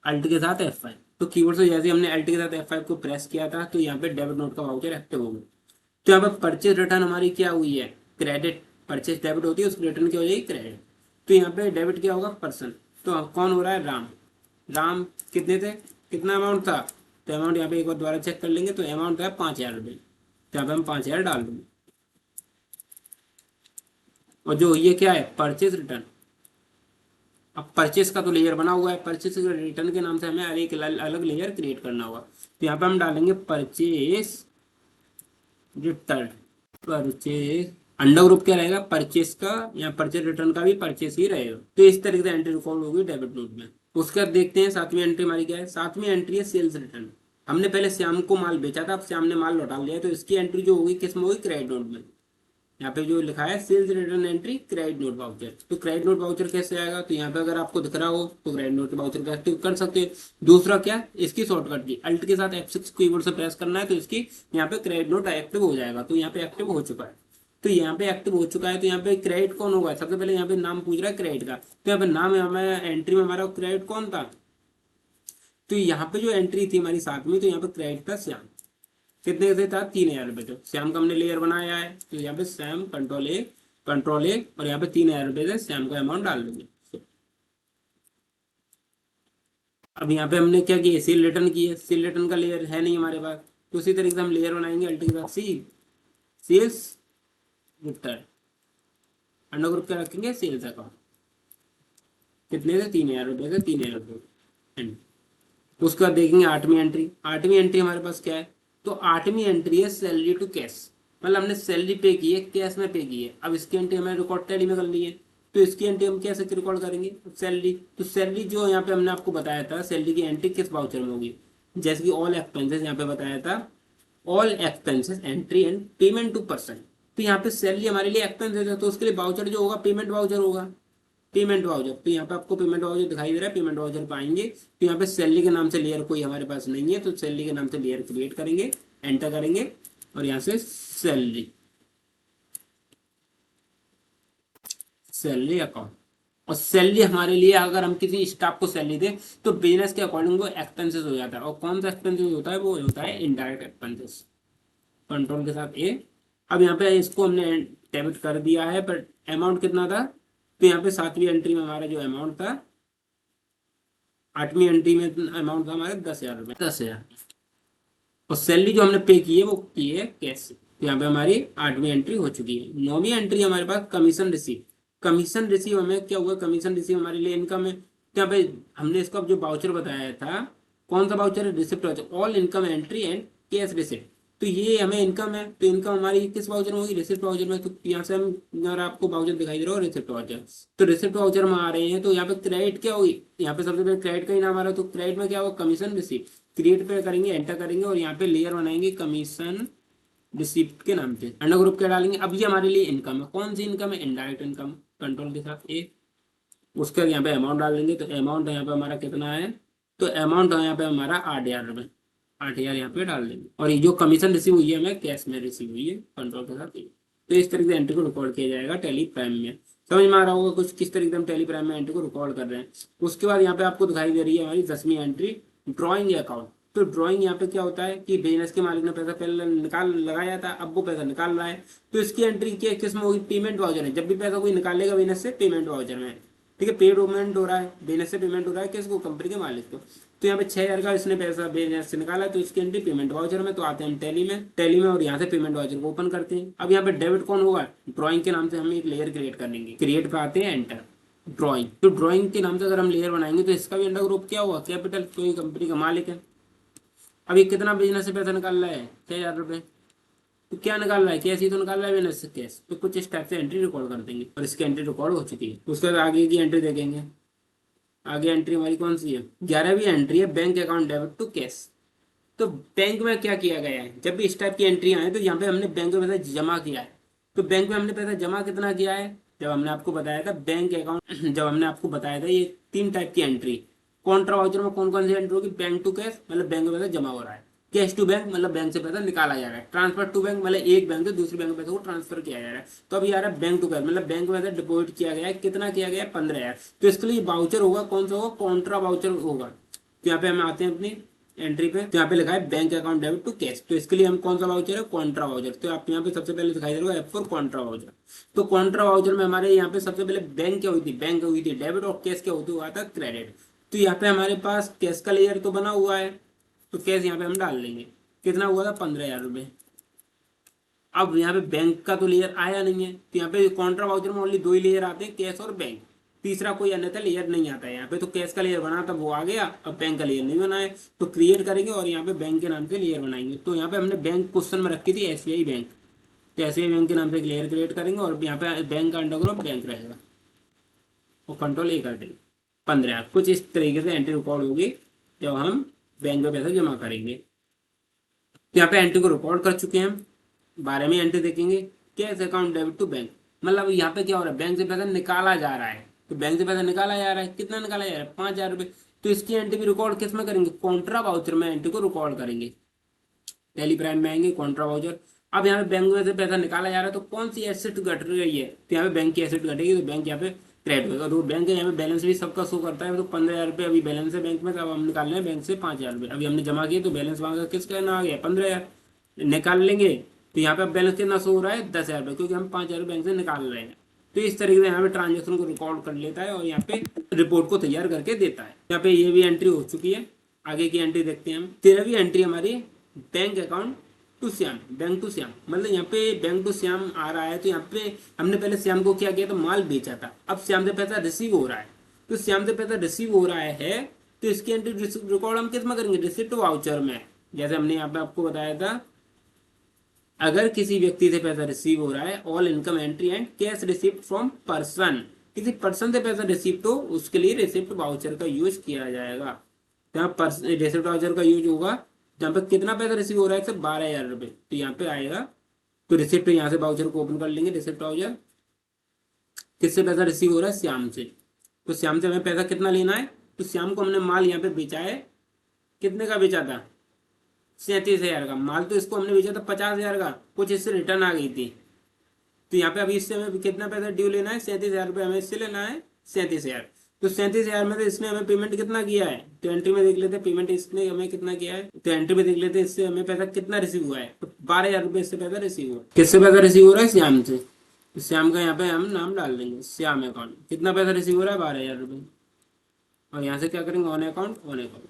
अल्ट के साथ F5। तो कीवर्ड से जैसे हमने अल्ट के साथ F5 को प्रेस किया था, तो यहाँ पे डेबिट नोट का वाउचर एक्टिव हो गया। तो यहाँ पे परचेज रिटर्न हमारी क्या हुई है, क्रेडिट। परचेज डेबिट होती है, उसकी रिटर्न क्या हो जाएगी, क्रेडिट। तो यहाँ पे डेबिट क्या होगा, पर्सन। तो कौन हो रहा है, राम। राम कितने थे, कितना अमाउंट था, तो अमाउंट यहाँ पे एक बार दोबारा चेक कर लेंगे, तो अमाउंट है 5,000 रुपये, तो यहाँ पे हम 5,000 डाल देंगे। और जो ये क्या है, परचेज रिटर्न। अब परचेस का तो लेयर बना हुआ है, परचेस रिटर्न के नाम से हमें एक अलग लेयर क्रिएट करना होगा। तो यहाँ पे हम डालेंगे purchase return, purchase under group क्या रहेगा, परचेस का, या परचेस रिटर्न का भी परचेस ही रहेगा। तो इस तरीके से एंट्री रिकॉर्ड होगी डेबिट नोट में। उसके बाद देखते हैं सातवीं एंट्री हमारी क्या है। सातवीं एंट्री है सेल्स रिटर्न। हमने पहले श्याम को माल बेचा था, अब श्याम ने माल लौटा लिया है, तो इसकी एंट्री जो होगी किस में होगी, क्रेडिट नोट में। यहाँ पे जो लिखा है sales return entry credit note voucher. तो क्रेडिट नोट वाउचर कैसे आएगा, तो यहाँ पे अगर आपको दिख रहा हो तो क्रेडिट नोट वाउचर का एक्टिव कर सकते हो। दूसरा क्या, इसकी शॉर्टकट की अल्ट के साथ F6 कीबोर्ड से प्रेस करना है, तो इसकी यहाँ पे क्रेडिट नोट एक्टिव हो जाएगा। तो यहाँ पे एक्टिव हो चुका है, तो यहाँ पे एक्टिव हो चुका है। तो यहाँ पे क्रेडिट कौन होगा, सबसे पहले यहाँ पे नाम पूछ रहा है क्रेडिट का, तो यहाँ पे नाम है हमारा, एंट्री में हमारा क्रेडिट कौन था, तो यहाँ पे जो एंट्री थी हमारी साथ में, तो यहाँ पे क्रेडिट था श्याम। कितने से था, 3,000 रुपये। तो श्याम का हमने लेयर बनाया है, तो यहाँ पे श्याम कंट्रोल ए और यहाँ पे 3,000 रुपये से श्याम का अमाउंट डाल देंगे। अब यहाँ पे हमने क्या किया, सेल रिटर्न की है, सेल रिटर्न का लेयर है नहीं हमारे पास, तो उसी तरीके से हम लेयर बनाएंगे अल्ट के साथ सी, सेल्स रिटर्न, अंडर ग्रुप क्या रखेंगे, सेल्स अकाउंट। कितने से, 3,000 रुपये से 3,000 रुपये। उसके बाद देखेंगे आठवीं एंट्री। आठवीं एंट्री हमारे पास क्या है, तो आठवीं एंट्री है सैलरी टू कैश। मतलब हमने सैलरी पे की है, कैश में पे की है। अब इसकी एंट्री हमें रिकॉर्ड टैली में कर ली है, तो इसकी एंट्री हम कैसे रिकॉर्ड करेंगे, सैलरी। तो सैलरी जो यहाँ पे हमने आपको बताया था, सैलरी की एंट्री किस वाउचर में होगी, जैसे कि ऑल एक्सपेंसेस यहाँ पे बताया था, all expenses entry and payment to person. तो यहाँ पे सैलरी हमारे लिए एक्सपेंसेस है, तो उसके लिए वाउचर जो होगा पेमेंट वाउचर होगा, पेमेंट वाउचर। तो यहाँ पे आपको पेमेंट वाउचर दिखाई दे रहा है, पेमेंट वाउचर पाएंगे। तो यहाँ पे सैलरी के नाम से लेयर कोई हमारे पास नहीं है, तो सैलरी के नाम से लेयर क्रिएट करेंगे, एंटर करेंगे, और यहाँ से सैलरी, सैलरी अकाउंट। और सैलरी हमारे लिए, अगर हम किसी स्टाफ को सैलरी दें तो बिजनेस के अकॉर्डिंग वो एक्सपेंसेस हो जाता है। और कौन सा एक्सपेंसेस होता है, वो होता है इनडायरेक्ट एक्सपेंसेस। कंट्रोल के साथ ए। अब यहाँ पे इसको हमने डेबिट कर दिया है, पर अमाउंट कितना था, तो यहाँ पे सातवीं एंट्री में हमारा जो अमाउंट था, आठवीं एंट्री में अमाउंट था हमारे 10,000 रुपये, 10,000। और सैलरी जो हमने पे की है वो की है कैश से। तो यहाँ पे हमारी आठवीं एंट्री हो चुकी है। नौवीं एंट्री हमारे पास कमीशन रिसीव। कमीशन रिसीव हमें क्या हुआ, कमीशन रिसीव हमारे लिए इनकम है। तो यहाँ पे हमने इसका जो वाउचर बताया था, कौन सा वाउचर है, receipt voucher, all income entry and cash receipt. तो ये हमें इनकम है, तो इनकम हमारी किस वाउचर में होगी, रिसिप्ट वाउचर में। तो यहाँ से हम, अगर आपको वाउचर दिखाई दे रहा हो रिसिप्ट वाउचर, तो रिसिप्ट वाउचर में आ रहे हैं। तो यहाँ पे क्रेडिट क्या होगी, यहाँ पे सबसे पहले क्रेडिट का ही नाम आ रहा है, तो क्रेडिट में क्या होगा, कमीशन रिसीव। क्रिएट पे करेंगे, एंटर करेंगे, और यहाँ पे लेयर बनाएंगे कमीशन रिसिप्ट के नाम से, अंडर ग्रुप क्या डालेंगे। अब ये हमारे लिए इनकम है, कौन सी इनकम है, इनडायरेक्ट इनकम। कंट्रोल के साथ ए। उसके बाद यहाँ पे अमाउंट डाल देंगे, तो अमाउंट यहाँ पे हमारा कितना है, तो अमाउंट यहाँ पे हमारा 8,000 रुपये, 8,000 यहाँ पे डाल देंगे। और ये जो कमीशन रिसीव हुई है हमें कैश में रिसीव हुई है, कंट्रोल के साथ। तो इस तरीके से एंट्री को रिकॉर्ड किया जाएगा टेली प्राइम में। समझ में आ रहा होगा कुछ किस तरीके से हम टेली प्राइम में एंट्री को रिकॉर्ड कर रहे हैं। उसके बाद यहाँ पे आपको दिखाई दे रही है हमारी 10वीं एंट्री, ड्रॉइंग अकाउंट। तो ड्राइंग यहाँ पे क्या होता है कि बिजनेस के मालिक ने पैसा पहले निकाल लगाया था, अब वो पैसा निकाल रहा है, तो इसकी एंट्री क्या किस में होगी, पेमेंट वाउचर है। जब भी पैसा कोई निकालेगा बिजनेस से, पेमेंट वाउचर में, ठीक है, पेमेंट हो रहा है बिजनेस से, पेमेंट हो रहा है किसको, कंपनी के मालिक को। तो यहाँ पे 6,000 का इसने पैसा बिजनेस से निकाला, तो इसकी एंट्री पेमेंट वाउचर में। तो आते हैं हम टैली में और यहाँ से पेमेंट वाउचर को ओपन करते हैं। अब यहाँ पे डेबिट कौन होगा, ड्राइंग के नाम से हम एक लेयर क्रिएट करेंगे, क्रिएट पे आते हैं एंटर, ड्राइंग। तो ड्राइंग के नाम से अगर हम लेयर बनाएंगे तो इसका भी अंडर ग्रुप क्या होगा, कैपिटल, तो ये कंपनी का मालिक है। अब ये कितना बिजनेस से पैसा निकाल रहा है, 6,000 रुपये। तो क्या निकाल रहा है, कैश ही तो निकाल रहा है बिजनेस से कैश। तो कुछ इस टाइप से एंट्री रिकॉर्ड कर देंगे और इसकी एंट्री रिकॉर्ड हो चुकी है। उसके बाद आगे की एंट्री देखेंगे। आगे एंट्री हमारी कौन सी है, 11वीं एंट्री है, bank account debit to cash. तो बैंक में क्या किया गया है, जब भी इस टाइप की एंट्री आए तो यहाँ पे हमने बैंक में पैसा जमा किया है। तो बैंक में हमने पैसा जमा कितना किया है, जब हमने आपको बताया था बैंक अकाउंट जब हमने आपको बताया था ये 3 टाइप की एंट्री। कॉन्ट्रा वाउचर में कौन कौन सी एंट्री होगी, बैंक टू कैश मतलब बैंक में पैसा जमा हो रहा है, कैश टू बैंक मतलब बैंक से पैसा निकाला जा रहा है, ट्रांसफर टू बैंक मतलब एक बैंक से दूसरे बैंक में पैसे को ट्रांसफर किया जा रहा है। तो अभी आ रहा है बैंक टू कैश मतलब बैंक में पैसा डिपॉजिट किया गया है, कितना किया गया है, 15,000। तो इसके लिए वाउचर होगा, कौन सा होगा, कॉन्ट्रा वाउचर होगा। तो यहाँ पे हम आते हैं अपनी एंट्री पे, तो यहाँ पे लिखा है bank account debit to cash. तो इसके लिए हम कौन सा वाउचर है, कॉन्ट्रा वाउचर। तो आप यहाँ पे सबसे पहले दिखाई दे रहा है एफ फॉर कॉन्ट्रा वाउचर। तो कॉन्ट्रा वाउचर में हमारे यहाँ पे सबसे पहले बैंक क्या हुई थी, बैंक हुई थी डेबिट, और कैश क्या होती हुआ था, क्रेडिट। तो यहाँ पे हमारे पास कैश का लेयर तो बना हुआ है, तो कैश यहाँ पे हम डाल लेंगे, कितना हुआ था, 15,000 रुपये। अब यहाँ पे बैंक का तो लेयर आया नहीं है, तो यहाँ पे कॉन्ट्रा वाउचर में ओनली 2 ही लेयर आते हैं, कैश और बैंक, तीसरा कोई अन्यथा लेयर नहीं आता है यहाँ पे। तो कैश का लेयर बना था वो आ गया, अब बैंक का लेयर नहीं बना है, तो क्रिएट करेंगे और यहाँ पे बैंक के नाम से लेयर बनाएंगे। तो यहाँ पे हमने बैंक क्वेश्चन में रखी थी SBI बैंक, तो SBI बैंक के नाम से एक लेयर क्रिएट करेंगे और यहाँ पे बैंक का अंडरग्रुप बैंक रहेगा और कंट्रोल A कर देंगे। 15,000 कुछ इस तरीके से एंट्री रिकॉर्ड होगी जब हम बैंक में पैसा जमा करेंगे। तो यहाँ पे एंट्री को रिकॉर्ड कर चुके हैं हम। 12वीं एंट्री देखेंगे, cash account debit to bank, मतलब यहाँ पे क्या हो रहा है, बैंक से पैसा निकाला जा रहा है। तो बैंक से पैसा निकाला जा रहा है, कितना निकाला जा रहा है, 5,000 रुपये। तो इसकी एंट्री भी रिकॉर्ड किस में करेंगे, कॉन्ट्रा वाउचर में एंट्री को रिकॉर्ड करेंगे। टैली प्राइम में आएंगे, कॉन्ट्रा वाउचर। अब यहाँ पे बैंक में से पैसा निकाला जा रहा है, तो कौन सी एसेट घट रही है, तो यहाँ पे बैंक की एसेट घटेगी, तो बैंक यहाँ पे क्रेडिट होगा। तो बैंक यहाँ पे बैलेंस भी सबका शो करता है। तो 15,000 रुपये अभी बैलेंस है बैंक में, अब हम निकाल रहे हैं बैंक से 5,000 रुपये। अभी हमने जमा किए तो बैलेंस वहाँ का किसका ना आ गया, 15,000 निकाल लेंगे। तो यहाँ पे बैलेंस कितना शो हो रहा है, 10,000 रुपये, क्योंकि हम 5,000 बैंक से निकाल रहे हैं। तो इस तरीके से यहाँ पे ट्रांजेक्शन को रिकॉर्ड कर लेता है और यहाँ पे रिपोर्ट को तैयार करके देता है। यहाँ पे ये भी एंट्री हो चुकी है। आगे की एंट्री देखते हैं हम। 13वीं एंट्री हमारी bank account to Shyam, bank to Shyam, मतलब यहाँ पे बैंक टू श्याम आ रहा है। तो यहाँ पे हमने पहले श्याम को क्या किया, तो माल बेचा था, अब श्याम से पैसा रिसीव हो रहा है। तो श्याम से पैसा रिसीव हो रहा है, तो इसकी एंट्री रिकॉर्ड हम किस में करेंगे, रिसिप्ट वाउचर में। जैसे हमने यहाँ पे आपको बताया था, अगर किसी व्यक्ति से पैसा रिसीव हो रहा है, all income entry and cash receipt from person, किसी पर्सन से पैसा रिसिप्ट हो उसके लिए रिसिप्ट वाउचर का यूज किया जाएगा। यहाँ रिसिप्ट वाउचर का यूज होगा जहाँ पे कितना पैसा रिसीव हो रहा है, सिर्फ 12,000 रुपये। तो यहाँ पे आएगा, तो रिसिप्ट यहाँ से वाउचर को ओपन कर लेंगे। रिसिप्ट वाउचर किससे पैसा रिसीव हो रहा है, श्याम से। तो श्याम से हमें पैसा कितना लेना है, तो श्याम को हमने माल यहाँ पे बेचा है, कितने का बेचा था, 37,000 का माल। तो इसको हमने बेचा था 50,000 का, कुछ इससे रिटर्न आ गई थी। तो यहाँ पे अभी इससे हमें कितना पैसा ड्यू लेना है, 37,000 रुपये हमें इससे लेना है, 37,000। तो 37,000 में से इसने हमें पेमेंट कितना किया है, तो एंट्री में देख लेते हैं पेमेंट इसने हमें कितना किया है। तो एंट्री में देख लेते हैं इससे हमें पैसा कितना रिसीव हुआ है, तो 12,000 रुपये इससे पैसा रिसीव हुआ। किससे पैसा रिसीव हो रहा है, श्याम से। तो श्याम का यहाँ पे हम नाम डाल देंगे, श्याम अकाउंट। कितना पैसा रिसीव हो रहा है, 12,000 रुपये। और यहाँ से क्या करेंगे, ऑन अकाउंट, ऑन अकाउंट।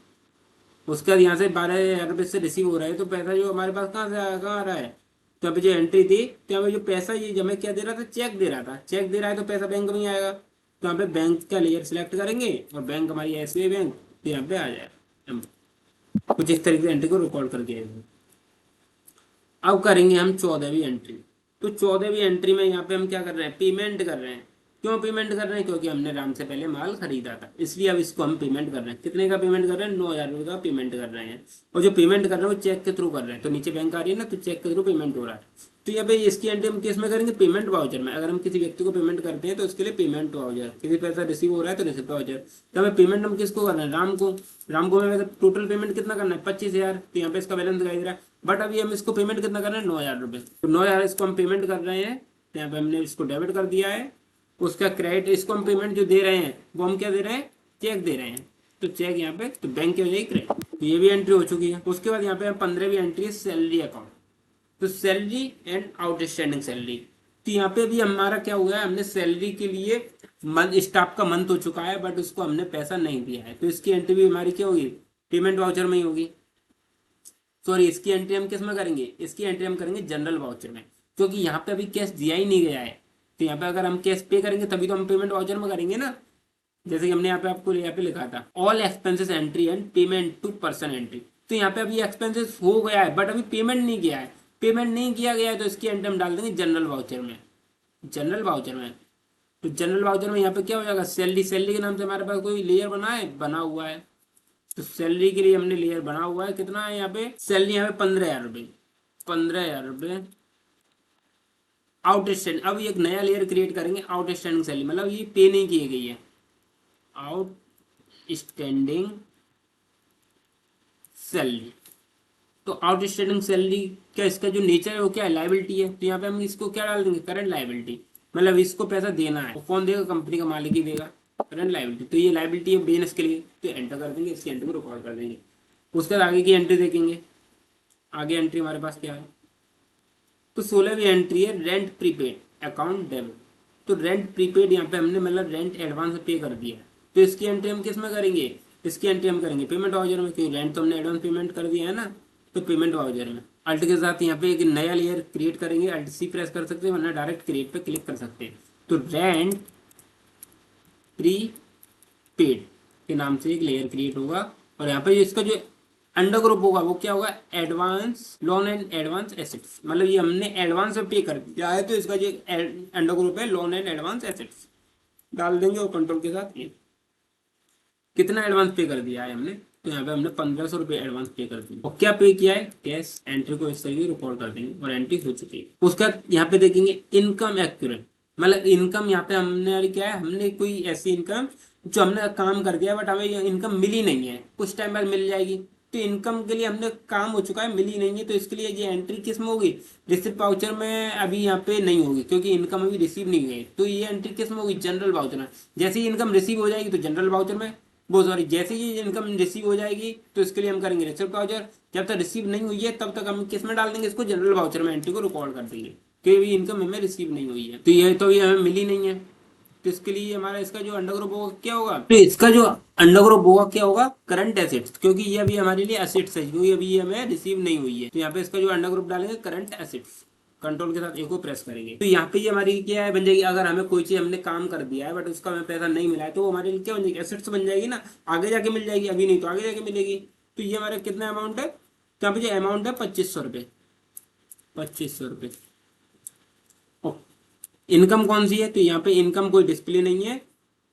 उसके बाद यहाँ से 12,000 रुपये से रिसीव हो रहा है, तो पैसा जो हमारे पास कहाँ से कहाँ आ रहा है, तो यहाँ पे जो एंट्री थी, तो यहाँ पे जो पैसा ये हमें क्या दे रहा था, चेक दे रहा था। चेक दे रहा है तो पैसा बैंक में ही आएगा। तो यहाँ पे बैंक का लेयर सिलेक्ट करेंगे और बैंक हमारी SBI बैंक, तो यहाँ पे आ जाएगा। कुछ इस तरीके से एंट्री को रिकॉर्ड करके। अब करेंगे हम 14वीं एंट्री। तो 14वीं एंट्री में यहाँ पे हम क्या कर रहे हैं, पेमेंट कर रहे हैं। क्यों पेमेंट कर रहे हैं, क्योंकि हमने राम से पहले माल खरीदा था, इसलिए अब इसको हम पेमेंट कर रहे हैं। कितने का पेमेंट कर रहे हैं, 9,000 रुपये का पेमेंट कर रहे हैं। और जो पेमेंट कर रहे हैं वो चेक के थ्रू कर रहे हैं। तो नीचे बैंक आ रही है ना, तो चेक के थ्रू पेमेंट हो रहा है। तो यहाँ पे इसकी एंट्री हम किस में करेंगे, पेमेंट वाउचर में। अगर हम किसी व्यक्ति को पेमेंट करते हैं तो उसके लिए पेमेंट वाउचर, किसी पैसा रिसीव हो रहा है तो रिसिप्ट वाउचर। तो हमें पेमेंट हम किसको कर रहे हैं, राम को। राम को हमें टोटल पेमेंट कितना करना है, 25,000। तो यहाँ पे इसका बैलेंस दिखाई दे रहा है, बट अभी हम इसको पेमेंट कितना कर रहे हैं, 9,000 रुपये। तो 9,000 इसको हम पेमेंट कर रहे हैं। तो यहाँ पे हमने इसको डेबिट कर दिया है। उसका क्रेडिट, इसको हम पेमेंट जो दे रहे हैं वो हम क्या दे रहे हैं, चेक दे रहे हैं। तो चेक यहाँ पे, तो बैंक की हो जाएगी क्रेडिट। तो ये भी एंट्री हो चुकी है। उसके बाद यहाँ पे 15वीं एंट्री है सैलरी अकाउंट। तो सैलरी एंड आउटस्टैंडिंग सैलरी, तो यहाँ पे भी हमारा क्या हुआ है, हमने सैलरी के लिए मंथ, स्टाफ का मंथ हो चुका है बट उसको हमने पैसा नहीं दिया है, तो इसकी एंट्री भी हमारी क्या होगी, पेमेंट वाउचर में ही होगी। सॉरी, इसकी एंट्री हम किस में करेंगे, इसकी एंट्री हम करेंगे जनरल वाउचर में, क्योंकि यहाँ पे अभी कैश दिया ही नहीं गया है। तो यहाँ पे अगर हम कैश पे करेंगे तभी तो हम पेमेंट वाउचर में करेंगे ना। जैसे कि हमने यहाँ पे आपको यहाँ पे लिखा था all expenses entry and payment to person entry. तो यहाँ पे अभी एक्सपेंसेस हो गया है बट अभी पेमेंट नहीं किया है, पेमेंट नहीं किया गया है, तो इसकी एंट्री हम डाल देंगे जनरल वाउचर में। जनरल वाउचर में, तो जनरल वाउचर में यहाँ पे क्या हो जाएगा, सैलरी, सैलरी के नाम से हमारे पास कोई लेयर बना है, बना हुआ है। तो सैलरी के लिए हमने लेयर बना हुआ है, कितना है यहाँ पे सैलरी, यहाँ पे 15,000 रुपये, 15,000 रुपये आउटस्टैंड। अब एक नया लेयर क्रिएट करेंगे आउटस्टैंडिंग सैलरी, मतलब ये पे नहीं की गई है, आउटस्टैंडिंग सैलरी। तो आउटस्टैंडिंग सैलरी क्या, इसका जो नेचर है वो क्या है, लाइबिलिटी है। तो यहाँ पे हम इसको क्या डाल देंगे, करंट लाइबिलिटी, मतलब इसको पैसा देना है, वो कौन देगा, कंपनी का मालिक ही देगा, करंट लाइबिलिटी। तो ये लाइबिलिटी है बिजनेस के लिए, तो एंटर कर देंगे, इसकी एंट्री को रिकॉर्ड कर देंगे। उसके बाद आगे की एंट्री देखेंगे, आगे एंट्री हमारे पास क्या है। तो 16वीं एंट्री है रेंट प्रीपेड अकाउंट डेबिट। तो रेंट प्रीपेड यहाँ पे हमने मतलब रेंट एडवांस पे कर दिया है, तो इसकी एंट्री हम किस में करेंगे, इसकी एंट्री हम करेंगे पेमेंट वाउचर में, क्योंकि रेंट तो हमने एडवांस पेमेंट कर दिया है ना, तो पेमेंट वाउचर में। अल्ट के साथ यहाँ पे एक नया लेयर क्रिएट करेंगे, अल्ट सी प्रेस कर सकते हैं वरना डायरेक्ट क्रिएट पे क्लिक कर सकते हैं। तो रेंट प्रीपेड के नाम से एक लेयर क्रिएट होगा, और यहाँ पे इसका जो अंडर ग्रुप होगा वो क्या होगा, advance loan and advance assets, मतलब ये हमने एडवांस में पे कर दिया है, तो इसका जो अंडर ग्रुप है लोन एंड एडवांस एसेट्स डाल देंगे, और कंट्रोल के साथ ये कितना एडवांस पे कर दिया है हमने, तो यहाँ पे हमने 1,500 रुपये एडवांस पे कर दिया। और क्या पे किया है, कैश एंट्री को इस तरीके रिकॉर्ड कर देंगे, और एंट्री हो चुकी है। उसका यहाँ पे देखेंगे इनकम एक्यूरेट, मतलब इनकम यहाँ पे हमने क्या है, हमने कोई ऐसी इनकम जो हमने काम कर दिया बट हमें ये इनकम मिली नहीं है, कुछ टाइम बाद मिल जाएगी। तो इनकम के लिए हमने काम हो चुका है, मिली नहीं है, तो इसके लिए ये एंट्री किस में होगी, रिसिप्ट वाउचर में अभी यहाँ पे नहीं होगी, क्योंकि इनकम अभी रिसीव नहीं हुई है। तो ये एंट्री किस में होगी, जनरल वाउचर में। जैसे ही इनकम रिसीव हो जाएगी तो जनरल वाउचर में, वो सॉरी जैसे ही इनकम रिसीव हो जाएगी तो इसके लिए हम करेंगे रिसिप्ट वाउचर। जब तक रिसीव नहीं हुई है तब तक हम किस में डाल देंगे, इसको जनरल वाउचर में एंट्री को रिकॉर्ड कर देंगे कि अभी इनकम हमें रिसीव नहीं हुई है, तो ये हमें मिली नहीं है। तो इसके लिए हमारा इसका जो अंडर ग्रुप होगा क्या होगा, तो इसका जो अंडर ग्रुप होगा क्या होगा, करंट एसेट्स, क्योंकि ये अभी हमारे लिए एसेट्स है, क्योंकि अभी ये हमें रिसीव नहीं हुई है। तो यहाँ पे इसका जो अंडर ग्रुप डालेंगे करंट एसेट्स, कंट्रोल के साथ एक को प्रेस करेंगे, तो यहाँ पे ये हमारी क्या है बन जाएगी, अगर हमें कोई चीज हमने काम कर दिया है बट उसका हमें पैसा नहीं मिला है तो वो हमारे लिए क्या बन जाएगी, एसेट्स बन जाएगी ना, आगे जाके मिल जाएगी, अभी नहीं तो आगे जाके मिलेगी। तो ये हमारा कितना अमाउंट है, तो यहाँ पे जो अमाउंट है 2,500 रुपये, 2,500 रुपये। इनकम कौन सी है, तो यहाँ पे इनकम कोई डिस्प्ले नहीं है,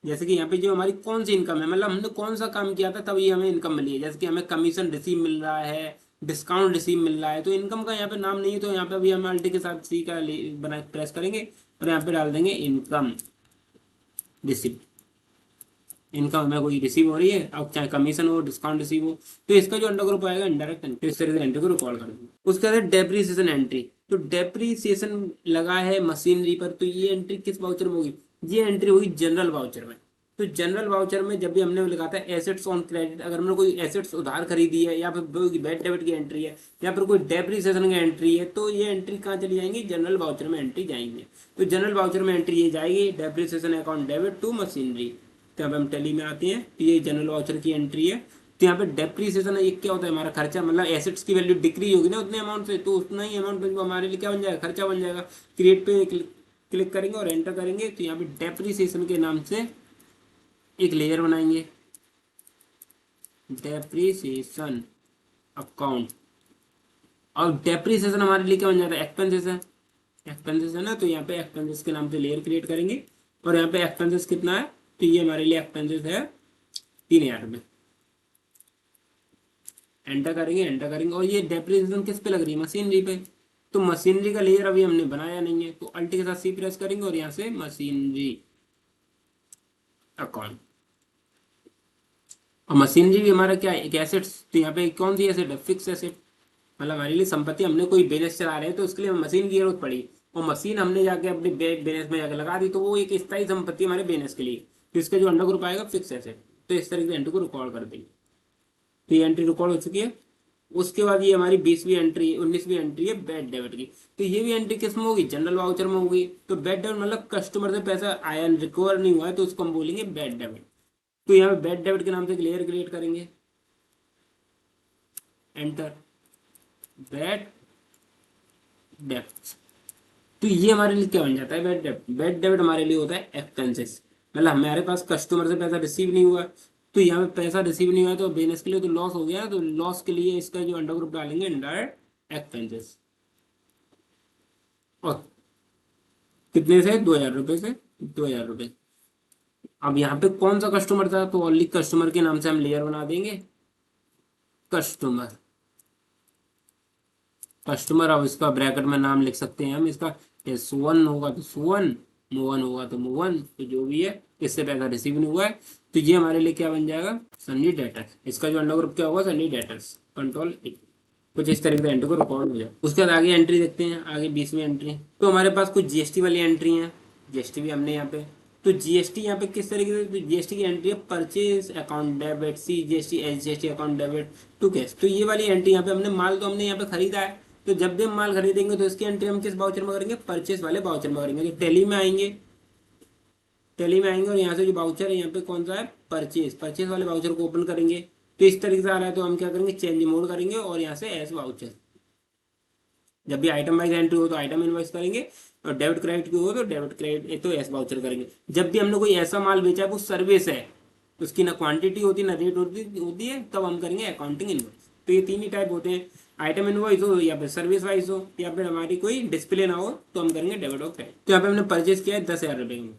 जैसे कि यहाँ पे जो हमारी कौन सी इनकम है, मतलब हमने कौन सा काम किया था तब ये हमें इनकम मिली है, जैसे कि हमें कमीशन रिसीव मिल रहा है, डिस्काउंट रिसीव मिल रहा है, तो इनकम का यहाँ पे नाम नहीं है। तो यहाँ पे अभी हम अल्टी के साथ सी का बना प्रेस करेंगे और यहाँ पे डाल देंगे इनकम रिसीव। इनकम हमें कोई रिसीव हो रही है, अब चाहे कमीशन हो डिस्काउंट रिसीव हो, तो इसका जो अंडर ग्रुप आएगा इनडायरेक्ट एंट्री, इस तरह से एंट्री को रिकॉर्ड कर देंगे। उसके बाद डेप्रीसिएशन एंट्री, तो डेप्रीसिएशन लगा है मशीनरी पर, तो ये एंट्री किस वाउचर में होगी, ये एंट्री होगी जनरल वाउचर में। तो जनरल वाउचर में जब भी हमने लिखा था एसेट्स ऑन क्रेडिट, अगर हमने कोई एसेट्स उधार खरीदी है या फिर बैड डेबिट की एंट्री है या फिर कोई डेप्रीसिएशन की एंट्री है, तो ये एंट्री कहाँ चली जाएंगी, जनरल वाउचर में एंट्री जाएंगे। तो जनरल वाउचर में एंट्री ये जाएगी depreciation account debit to machinery. तो अब हम टैली में आते हैं, तो ये जनरल वाउचर की एंट्री है। तो यहाँ पे डेप्रीसिएशन है, ये क्या होता है, हमारा खर्चा, मतलब एसेट्स की वैल्यू डिक्रीज होगी ना उतने अमाउंट से, तो उतना ही अमाउंट हमारे लिए क्या बन जाएगा, खर्चा बन जाएगा। क्रिएट पे क्लिक करेंगे और एंटर करेंगे, तो यहाँ पे डेप्रीसिएशन के नाम से एक लेयर बनाएंगे, डेप्रीसिएशन अकाउंट। और डेप्रीसिएशन हमारे लिए क्या बन जाता है, एक्सपेंसेस है, एक्सपेंसेस है ना, तो यहाँ पे एक्सपेंसेस के नाम से लेयर क्रिएट करेंगे, और यहाँ पे एक्सपेंसेस कितना है, तो ये हमारे लिए एक्सपेंसेस है 3,000 रुपये। एंटर करेंगे, एंटर करेंगे, और ये डेप्रीसिएशन किस पे लग रही है, मशीनरी पे। तो मशीनरी का लेयर अभी हमने बनाया नहीं है, तो अल्ट के साथ सी प्रेस करेंगे और यहाँ से मशीनरी अकाउंट। और मशीनरी भी हमारा क्या है, एक एसेट्स, तो यहाँ पे कौन सी एसेट है, फिक्स एसेट, मतलब हमारे लिए संपत्ति, हमने कोई बिजनेस चला रहे हैं तो उसके लिए मशीन की जरूरत पड़ी, और मशीन हमने जाके अपने बिजनेस में जाकर लगा दी, तो वो एक स्थायी संपत्ति हमारे बिजनेस के लिए। तो इसका जो अंडर ग्रुप आएगा फिक्स एसेट। तो इस तरीके से एंट्री को रिकॉर्ड कर देंगे। तो ये एंट्री रिकॉर्ड हो चुकी है। उसके बाद ये हमारी 20वीं एंट्री 19वीं एंट्री है बैड डेबिट की। तो ये भी एंट्री किस में होगी, जनरल वाउचर में होगी। तो बैड डेबिट मतलब कस्टमर से पैसा आया रिकवर नहीं हुआ है, तो उसको हम बोलेंगे बैड डेबिट। तो यहाँ पे बैड डेबिट के नाम से एक लेयर क्रिएट करेंगे, एंटर बैड डेबिट। तो ये हमारे लिए क्या बन जाता है, बैड डेबिट। बैड डेबिट हमारे लिए होता है एक्सपेंसेस, मतलब हमारे पास कस्टमर से पैसा रिसीव नहीं हुआ, तो यहाँ पे पैसा रिसीव नहीं हुआ तो बिजनेस के लिए तो लॉस हो गया, तो लॉस के लिए इसका जो अंडर ग्रुप डालेंगे इनडायरेक्ट एक्सपेंसेस। और कितने से, 2,000 रुपये से, 2,000 रुपये। अब यहाँ पे कौन सा कस्टमर था, तो ओनली कस्टमर के नाम से हम लेयर बना देंगे, कस्टमर। कस्टमर, अब इसका ब्रैकेट में नाम लिख सकते हैं हम इसका, S1 होगा तो सुवन, मोवन होगा तो मोवन, तो जो भी है इससे पैसा रिसीव नहीं हुआ है, तो ये हमारे लिए क्या बन जाएगा, सन्नी डेटर्स। इसका जो अंडर ग्रुप क्या होगा, सन्नी डेटर्स, कंट्रोल ए। कुछ इस तरीके से एंट्री को रिकॉर्ड हो जाए। उसके बाद आगे एंट्री देखते हैं, आगे 20वीं एंट्री। तो हमारे पास कुछ जीएसटी वाली एंट्री है, जीएसटी भी हमने यहाँ पे। तो जीएसटी यहाँ पे किस तरीके से, तो जीएसटी की एंट्री है purchase account debit, C GST H GST account debit to cash. तो ये वाली एंट्री यहाँ पे हमने माल तो हमने यहाँ पे खरीदा है, तो जब भी हम माल खरीदेंगे तो इसकी एंट्री हम किस बाउचर में करेंगे, परचेस वाले बाउचर में करेंगे। तो टैली में आएंगे, टैली में आएंगे और यहाँ से जो बाउचर है यहाँ पे कौन सा है, परचेस, परचेस वाले बाउचर को ओपन करेंगे। तो इस तरीके से आ रहा है, तो हम क्या करेंगे, चेंज मोड करेंगे और यहाँ से एस बाउचर। जब भी आइटम वाइज एंट्री हो तो आइटम इनवॉइस करेंगे, और डेबिट क्रेडिट की हो तो डेबिट क्रेडिट, तो एस बाउचर करेंगे। जब भी हमने कोई ऐसा माल बेचा है वो सर्विस है, उसकी ना क्वांटिटी होती ना रेट होती है, तब हम करेंगे अकाउंटिंग इनवॉइस। तो ये तीन ही टाइप होते हैं, आइटम इनवॉइस हो या फिर सर्विस वाइज हो या फिर हमारी कोई डिस्प्ले ना हो, तो हम करेंगे डेबिट और क्रेडिट। तो यहाँ पे हमने परचेज किया है 10,000 रुपये में,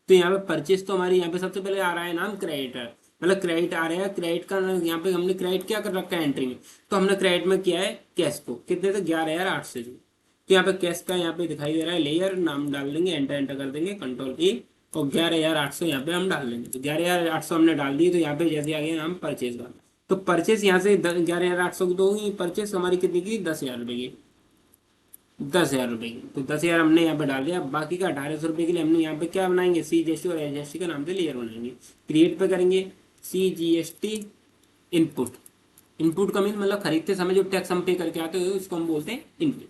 तो यहाँ पे परचेज तो हमारी यहाँ पे सबसे पहले आ रहा है नाम क्रेडिटर, मतलब क्रेडिट आ रहा है। क्रेडिट का यहाँ पे हमने क्रेडिट क्या कर रखा है एंट्री में, तो हमने क्रेडिट में किया है कैश को, कितने थे, 11,800। तो यहाँ पे कैश का यहाँ पे दिखाई दे रहा है लेयर, नाम डाल देंगे, एंटर एंटर कर देंगे, कंट्रोल ए, और 11,800 यहाँ पे हम डाल देंगे। तो 11,800 हमने डाल दी, तो यहाँ पे जैसे आ गया नाम परचेज वाला, तो परचेज यहाँ से 11,800 की तो होगी परचेज हमारी कितनी की, 10,000 रुपये की, 10,000 रुपये की। तो 10,000 हमने यहाँ पे डाल दिया। बाकी का 1,800 रुपये के लिए हमने यहाँ पे क्या बनाएंगे, सी जीएसटी और एच जीएसटी का नाम से लेयर बनाएंगे। क्रिएट पे करेंगे सी जीएसटी इनपुट। इनपुट का मीन मतलब खरीदते समय जो टैक्स हम पे करके आते हो उसको हम बोलते हैं इनपुट।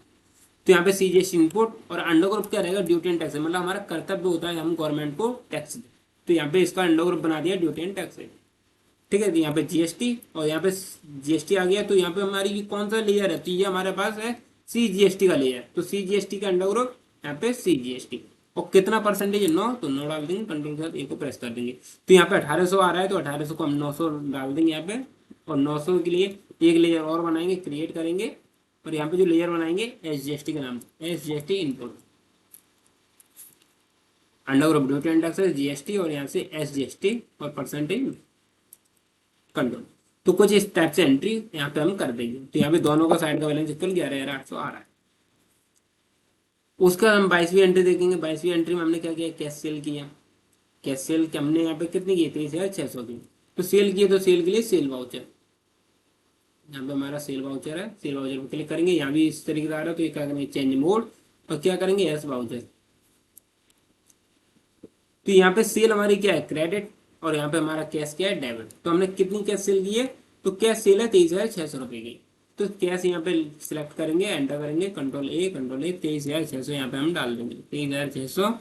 तो यहाँ पे सी जीएसटी इनपुट, और अंडर ग्रुप क्या रहेगा, ड्यूटी एंड टैक्स, मतलब हमारा कर्तव्य होता है हम गवर्नमेंट को टैक्स दें। तो यहाँ पे इसका अंडर ग्रुप बना दिया ड्यूटी एंड टैक्स है, ठीक है। तो यहाँ पे जीएसटी और यहाँ पे जीएसटी आ गया। तो यहाँ पे हमारी कौन सा लेयर है, तो ये हमारे पास है सी जीएसटी का लेयर। तो सी जीएसटी का अंडर ग्रुप यहाँ पे सी जीएसटी, और कितना परसेंटेज है, 9, तो 9 डाल देंगे, कंट्रोल के साथ ए को प्रेस कर देंगे। तो यहाँ पे 1,800 आ रहा है, तो 1,800 को हम 900 डाल देंगे यहाँ पे, और 900 के लिए एक लेयर और बनाएंगे, क्रिएट करेंगे, और यहाँ पे जो लेयर बनाएंगे एस जीएसटी के नाम से, S GST input, under group duty and tax GST, और यहाँ से एस जीएसटी और परसेंटेज कंट्रोल। तो कुछ इस टाइप से एंट्री यहाँ पे हम कर देंगे। तो यहाँ पे दोनों का साइड का बैलेंस इक्वल 11,800 आ रहा है। उसका हम 22वीं एंट्री देखेंगे। 22वीं एंट्री में हमने क्या किया, कैश सेल किया। कैश सेल के हमने यहाँ पे कितनी की, 23,600 की। तो सेल किए, तो सेल के लिए सेल वाउचर, यहाँ पे हमारा सेल वाउचर है, सेल वाउचर पे क्लिक करेंगे। यहाँ भी इस तरीके से आ रहा है, तो ये क्या करेंगे, चेंज मोड, और क्या करेंगे, एस वाउचर। तो यहाँ पे सेल हमारी क्या है, क्रेडिट, और यहाँ पे हमारा कैश क्या है, डेबिट। तो हमने कितनी कैश सेल की है, तो कैश सेल है 23,600 रुपये की। तो कैश यहाँ पे सिलेक्ट करेंगे, एंटर करेंगे, कंट्रोल ए, 23,600 यहाँ पे हम डाल देंगे, 23,600।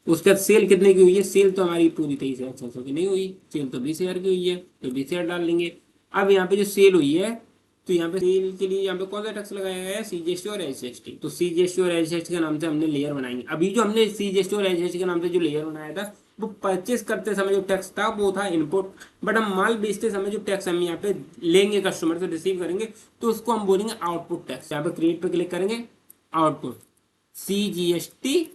उसके बाद सेल कितने की हुई है, सेल तो हमारी पूरी 23,600 की नहीं हुई, सेल तो 20,000 की हुई है, तो 20,000 डाल लेंगे। अब यहाँ पे जो सेल हुई है, तो यहाँ पे सेल के लिए यहाँ पे कौन सा टैक्स लगाया गया है, सीजीएसटी और एचजीएसटी। तो सीजीएसटी और एचजीएसटी के नाम से हमने लेयर बनाएंगे। अभी जो हमने सीजीएसटी और एचजीएसटी के नाम से जो लेयर बनाया था, वो परचेस करते समय जो टैक्स था वो था इनपुट, बट हम माल बेचते समय जो टैक्स हम यहाँ पे लेंगे, कस्टमर से रिसीव करेंगे, तो उसको हम बोलेंगे आउटपुट टैक्स। यहाँ पे क्रिएट पे क्लिक करेंगे, आउटपुट, सीजीएसटी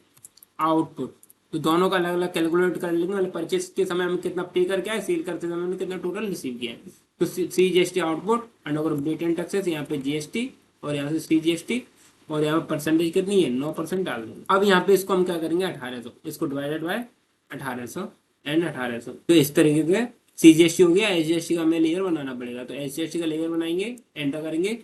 आउटपुट। तो दोनों का अलग अलग कैलकुलेट कर लेंगे, मतलब परचेस के समय हम कितना पे करके आए, सेल करते समय हमने कितना टोटल रिसीव किया है। तो C GST output, under group duty and taxes, यहाँ पे जीएसटी और यहाँ से सी जीएसटी, और यहाँ पे परसेंटेज कितनी है, 9% डाल देंगे। अब यहाँ पे इसको हम क्या करेंगे, 1,800, इसको डिवाइडेड बाय 1,800 एंड 1,800। तो इस तरीके से सीजीएसटी हो गया। एचजीएसटी का हमें लेयर बनाना पड़ेगा, तो एचजीएसटी का लेयर बनाएंगे, एंटर करेंगे,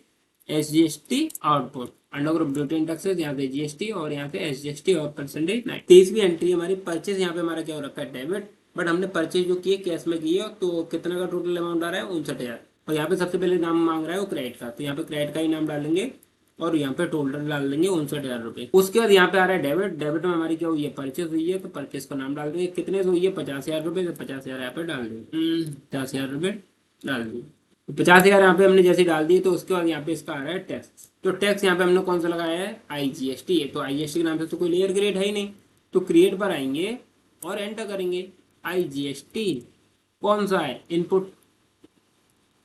SGST output, under group duty and taxes, यहाँ पे जीएसटी और यहाँ पे एसजीएसटी और परसेंटेज 9। 23वीं एंट्री हमारी परचेज, यहाँ पे हमारा क्या हो रखा है, डेबिट, बट हमने परचेज जो की है कैश में की है, तो कितने का टोटल अमाउंट आ रहा है 59,000। और यहाँ पे सबसे पहले नाम मांग रहा है वो क्रेडिट का, तो यहाँ पे क्रेडिट का ही नाम डालेंगे और यहाँ पे टोटल डाल देंगे 59,000 रुपये। उसके बाद यहाँ पे आ रहा है डेबिट। डेबिट में हमारी क्या हुई है, परचेस हुई है, तो परचेस का नाम डाल देंगे। कितने से हुई है 50,000 रुपये, तो 50,000 यहाँ पे डाल देंगे। 50,000 रुपये डाल देंगे। तो 50,000 यहाँ पे हमने जैसे डाल दिए, तो उसके बाद यहाँ पे इसका आ रहा है टैक्स। तो टैक्स यहाँ पे हमने कौन सा लगाया है, IGST है। तो IGST के नाम से तो कोई लेयर क्रिएट है ही नहीं, तो क्रिएट पर आएंगे और एंटर करेंगे। IGST कौन सा है, इनपुट,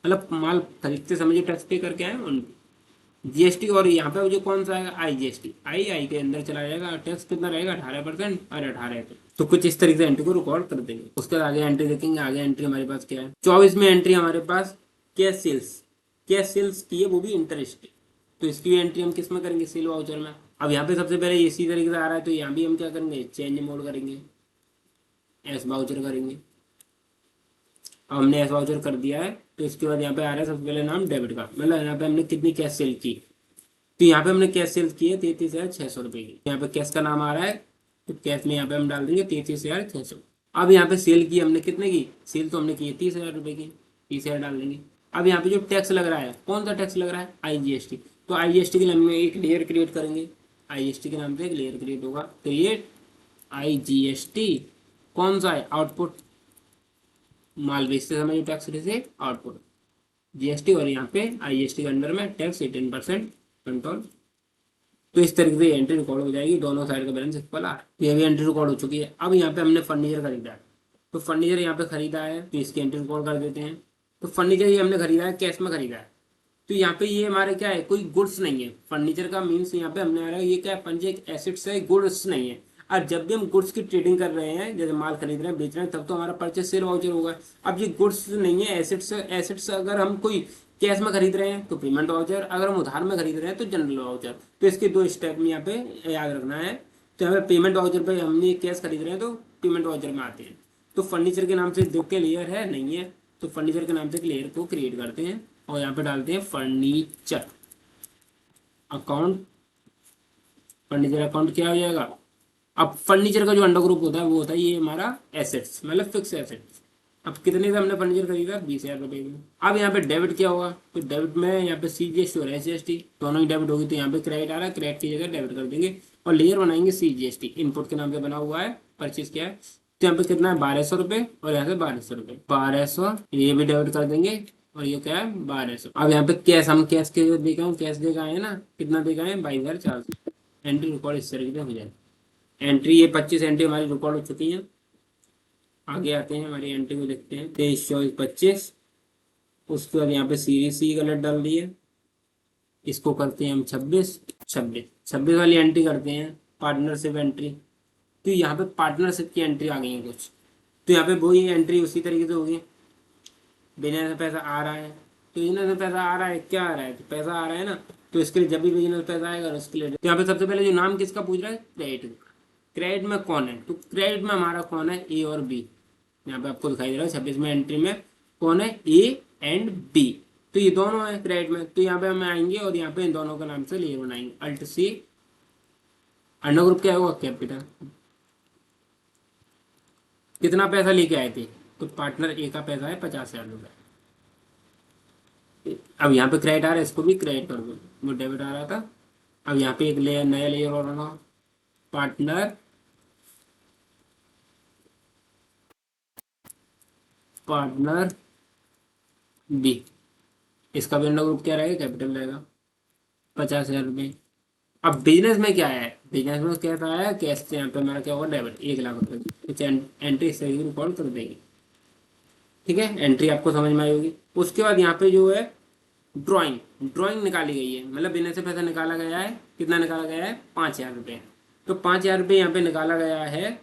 मतलब माल खरीदते समय जो टैक्स पे करके आए उन GST। और यहाँ पे जो कौन सा है IGST, आई के अंदर चला जाएगा। टैक्स कितना रहेगा 18% और 18 है। तो कुछ इस तरीके से एंट्री को रिकॉर्ड कर देंगे। उसके बाद आगे एंट्री देखेंगे। आगे एंट्री हमारे पास क्या है, 24 में एंट्री हमारे पास कैश सेल्स। कैश सेल्स की है, वो भी इंटरेस्ट। तो इसकी एंट्री हम किस में करेंगे, सेल वाउचर में। अब यहाँ पे सबसे पहले इसी तरीके से आ रहा है, तो यहाँ भी हम क्या करेंगे, चेंज मोड करेंगे, एस वाउचर करेंगे। अब हमने एस वाउचर कर दिया है, तो इसके बाद यहाँ पे आ रहा है सबसे पहले नाम डेबिट का, मतलब यहाँ पे हमने कितनी कैश सेल की। तो यहाँ पे हमने कैश सेल की है 33,600 रुपये की। यहाँ पे कैश का नाम आ रहा है, तो कैश में यहाँ पे हम डाल देंगे 33,600। अब यहाँ पे सेल की हमने कितने की, सेल तो हमने की है 30,000 रुपये की, 30,000 डाल देंगे। अब यहाँ पे जो टैक्स लग रहा है, कौन सा टैक्स लग रहा है, IGST। तो IGST के लिए हम एक लेयर क्रिएट करेंगे। IGST के नाम से एक लेयर क्रिएट होगा, क्रिएट IGST। कौन सा है, आउटपुट, माल बेचते समय जो टैक्स से आउटपुट GST। और यहाँ पे IGST के अंडर में टैक्स 18% कंट्रोल। तो इस तरीके से एंट्री रिकॉर्ड हो जाएगी, दोनों साइड का बैलेंस इक्वल आ रहा है। ये भी एंट्री रिकॉर्ड हो चुकी है। अब यहाँ पे हमने फर्नीचर खरीदा है, तो फर्नीचर यहाँ पे खरीदा है, तो इसकी एंट्री रिकॉर्ड कर देते हैं। तो फर्नीचर ये हमने खरीदा है, कैश में खरीदा है। तो यहाँ पे ये हमारे क्या है, कोई गुड्स नहीं है। फर्नीचर का मीन्स यहाँ पे हमने आ रहा है, ये क्या है, पंच एक एसेट्स है, गुड्स नहीं है। और जब भी हम गुड्स की ट्रेडिंग कर रहे हैं, जैसे माल खरीद रहे हैं, बेच रहे हैं, तब तो हमारा परचेस सेल वाउचर होगा। अब ये गुड्स नहीं है, एसेट्स। एसेट्स अगर हम कोई कैश में खरीद रहे हैं तो पेमेंट वाउचर, अगर हम उधार में खरीद रहे हैं तो जनरल वाउचर। तो इसके दो स्टेप में यहाँ पे याद रखना है। तो यहाँ पे पेमेंट वाउचर पे हमने कैश खरीद रहे हैं तो पेमेंट वाउचर में आते हैं। तो फर्नीचर के नाम से दो के लेयर है, नहीं है, तो फर्नीचर के नाम से एक लेयर को क्रिएट करते हैं और यहाँ पे डालते हैं फर्नीचर अकाउंट। फर्नीचर अकाउंट क्या हो जाएगा, अब फर्नीचर का जो अंडर ग्रुप होता है वो होता है ये हमारा एसेट्स, मतलब फिक्स एसेट्स। अब कितने का हमने फर्नीचर खरीदा, 20,000 रुपये में। अब यहाँ पे डेबिट क्या होगा, तो डेबिट में यहाँ पे CGST और SGST दोनों ही डेबिट होगी, तो यहाँ पे क्रेडिट आ रहा है, क्रेडिट की जगह डेबिट कर देंगे और लेयर बनाएंगे CGST। इनपुट के नाम से बना हुआ है, परचेज क्या है, तो यहाँ पे कितना है 1,200 रुपये और यहाँ से 1,200 रुपये, 1,200 ये भी डेबिट कर देंगे और ये क्या है 1,200। अब यहाँ पे कैश, हम कैश के देखा हूँ, कैश देखा है ना, कितना देखा है 22,400। एंट्री रिकॉर्ड इस तरीके से हो जाए। एंट्री ये 25 एंट्री हमारी रिकॉर्ड हो चुकी है। आगे आते हैं, हमारी एंट्री को देखते हैं, 23, 24, 25। उसके बाद यहाँ पे सीरीज C गलत डाल दिए, इसको करते हैं हम 26, 26, 26 वाली एंट्री करते हैं, पार्टनरशिप एंट्री। तो यहाँ पे पार्टनरशिप की एंट्री आ गई है कुछ, तो यहाँ पे वही एंट्री उसी तरीके से होगी। बिजनेस में पैसा आ रहा है, तो बिजनेस में पैसा आ रहा है, क्या आ रहा है, तो पैसा आ रहा है ना, तो इसके लिए जब भी बिजनेस में पैसा आएगा उसके लिए, तो यहाँ पे सबसे पहले जो नाम किसका पूछ रहा है, क्रेडिट। क्रेडिट में कौन है, तो क्रेडिट में हमारा कौन है, A और B। यहाँ पे आपको दिखाई दे रहा है 26 में एंट्री में कौन है, A एंड B। तो ये दोनों है क्रेडिट में, तो यहाँ पे हम आएंगे और यहाँ पे इन दोनों का नाम से लेयर बनाएंगे, Alt+C। अंडर ग्रुप क्या होगा, कैपिटल। कितना पैसा लेके आए थे, तो पार्टनर A का पैसा है 50,000 रुपये। अब यहाँ पे क्रेडिट आ रहा है, इसको भी क्रेडिट कर दो, वो डेबिट आ रहा था। अब यहाँ पे एक लेयर, नया लेयर और बना, पार्टनर पार्टनर B। इसका भी अंडर ग्रुप क्या रहेगा, कैपिटल रहेगा, 50,000 रुपये। अब बिजनेस में क्या है, बिजनेस में क्या था है, कैश से यहाँ पे हमारा क्या होगा, डेबिट 1,00,000 रुपये। कुछ एंट्री इस तरीके से रिकॉर्ड कर देंगे। ठीक है, एंट्री आपको समझ में आई होगी। उसके बाद यहाँ पे जो है ड्राइंग, ड्राइंग निकाली गई है, मतलब बिजनेस से पैसा निकाला गया है, कितना निकाला गया है 5,000 रुपये। तो 5,000 रुपये यहाँ पे निकाला गया है,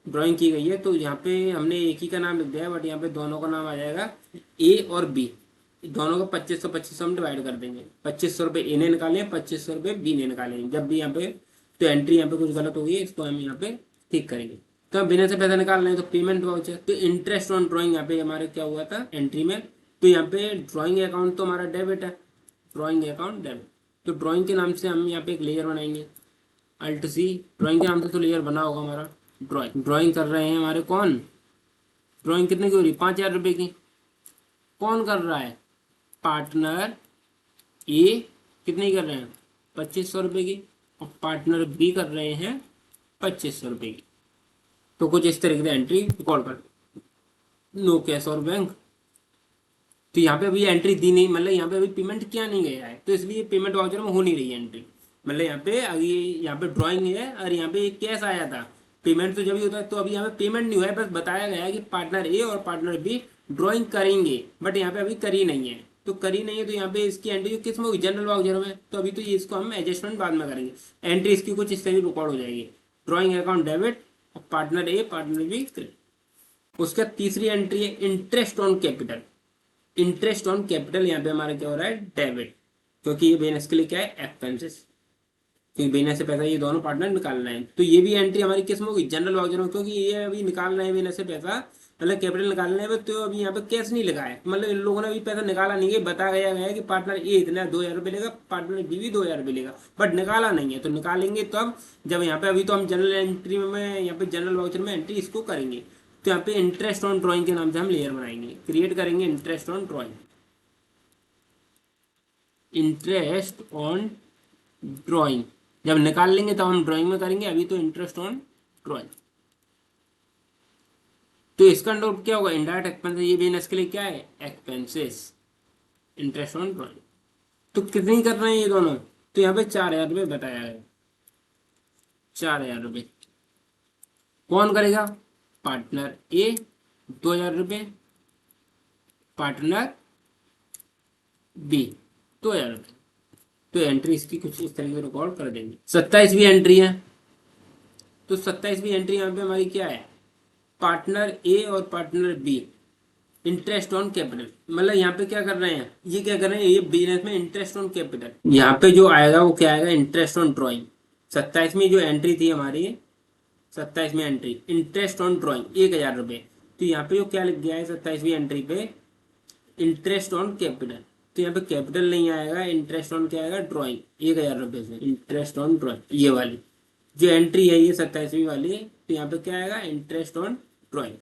ड्राइंग की गई है। तो यहाँ पे हमने एक ही का नाम लिख दिया है, बट यहाँ पे दोनों का नाम आ जाएगा A और B। दोनों को 2500 हम डिवाइड कर देंगे। 2500 रुपये A ने निकाले, 2500 रुपये B ने निकाले। जब भी यहाँ पे तो एंट्री यहाँ पे कुछ गलत होगी, इसको हम यहाँ पे ठीक करेंगे। तो हम बिना से पैसा निकाल रहे हैं, तो पेमेंट वाउचर, तो इंटरेस्ट ऑन ड्राइंग यहाँ पे हमारे क्या हुआ था एंट्री में। तो यहाँ पे ड्राइंग अकाउंट तो हमारा डेबिट है, ड्राइंग अकाउंट डेबिट। तो ड्राइंग के नाम से हम यहाँ पे एक लेयर बनाएंगे, Alt+C। ड्राइंग के नाम से तो लेयर बना होगा हमारा, ड्राइंग। ड्राइंग कर रहे हैं हमारे कौन, ड्राइंग कितने की हो रही है? 5,000 रुपये की। कौन कर रहा है? पार्टनर ए कितने की कर रहे हैं? 2,500 रुपये की। और पार्टनर बी कर रहे हैं 2,500 रुपये की। तो कुछ इस तरीके से एंट्री रिकॉर्ड कर, नो कैश और बैंक। तो यहाँ पे अभी एंट्री दी नहीं, मतलब यहाँ पे अभी पेमेंट किया नहीं गया है, तो इसलिए पेमेंट वाउचर में हो नहीं रही है एंट्री। मतलब यहाँ पे अभी यहाँ पे ड्राइंग है और यहाँ पे एक कैश आया था, पेमेंट तो जब ही होता है। तो अभी यहाँ पे पेमेंट नहीं हुआ है, बस बताया गया है कि पार्टनर ए और पार्टनर बी ड्राइंग करेंगे, बट यहाँ पे अभी करी नहीं है। तो करी नहीं है तो यहाँ पे इसकी एंट्री किस में होगी? जनरल वाउचर में। तो अभी तो ये इसको हम एडजस्टमेंट बाद में करेंगे। एंट्री इसकी कुछ इस तरह रिकॉर्ड हो जाएगी, ड्राइंग अकाउंट डेबिट और पार्टनर ए पार्टनर बी क्रेडिट। उसका तीसरी एंट्री है interest on capital. Interest on capital यहाँ पे हमारा क्या हो रहा है? डेबिट, क्योंकि ये बिजनेस के लिए क्या है? एक्सपेंसेस। क्योंकि बिजनेस से पैसा ये दोनों पार्टनर निकालना है, तो ये भी एंट्री हमारी किस में होगी? जनरल वाउचर में, क्योंकि ये अभी निकालना है बिजनेस से पैसा, मतलब कैपिटल निकालना है। तो अभी यहाँ पे कैश नहीं लगा है, मतलब इन लोगों ने अभी पैसा निकाला नहीं है। बताया गया है कि पार्टनर ए इतना 2,000 रुपये लेगा, पार्टनर बी भी 2,000 रुपये लेगा, बट निकाला नहीं है। तो निकालेंगे तब जब यहाँ पे, अभी तो हम जनरल एंट्री में यहाँ पे जनरल वाउचर में एंट्री इसको करेंगे। तो यहाँ पे इंटरेस्ट ऑन ड्रॉइंग के नाम से हम लेयर बनाएंगे, क्रिएट करेंगे interest on drawing. Interest on drawing जब निकाल लेंगे तब हम ड्राइंग में करेंगे, अभी तो इंटरेस्ट ऑन ड्राइंग। तो इसका अंडर क्या होगा? Indirect expense. ये बिजनेस के लिए क्या है? एक्सपेंसेस। Interest on drawing. तो कितनी कर रहे हैं ये दोनों? तो यहाँ पे 4,000 रुपये बताया है। 4,000 रुपये कौन करेगा? पार्टनर ए 2,000 रुपये, पार्टनर बी 2,000 रुपये। तो एंट्री इसकी कुछ इस तरीके से रिकॉर्ड कर देंगे। 27वीं एंट्री है। तो 27वीं एंट्री यहाँ पे हमारी क्या है? पार्टनर ए और partner B interest on capital. मतलब यहाँ पे क्या कर रहे हैं? ये क्या कर रहे हैं? ये बिजनेस में इंटरेस्ट ऑन कैपिटल। यहाँ पे जो आएगा वो क्या आएगा? Interest on drawing. 27वीं जो एंट्री थी हमारी, 27वीं एंट्री इंटरेस्ट ऑन ड्राइंग 1,000 रुपये। तो यहाँ पे जो क्या लिख गया है 27वीं एंट्री पे? Interest on capital. तो यहाँ पे कैपिटल नहीं आएगा, इंटरेस्ट ऑन क्या आएगा? ड्राइंग 1,000 रुपये से इंटरेस्ट ऑन ड्राइंग। ये वाली जो एंट्री है ये 27वीं वाली, तो यहाँ पे क्या आएगा? Interest on drawing.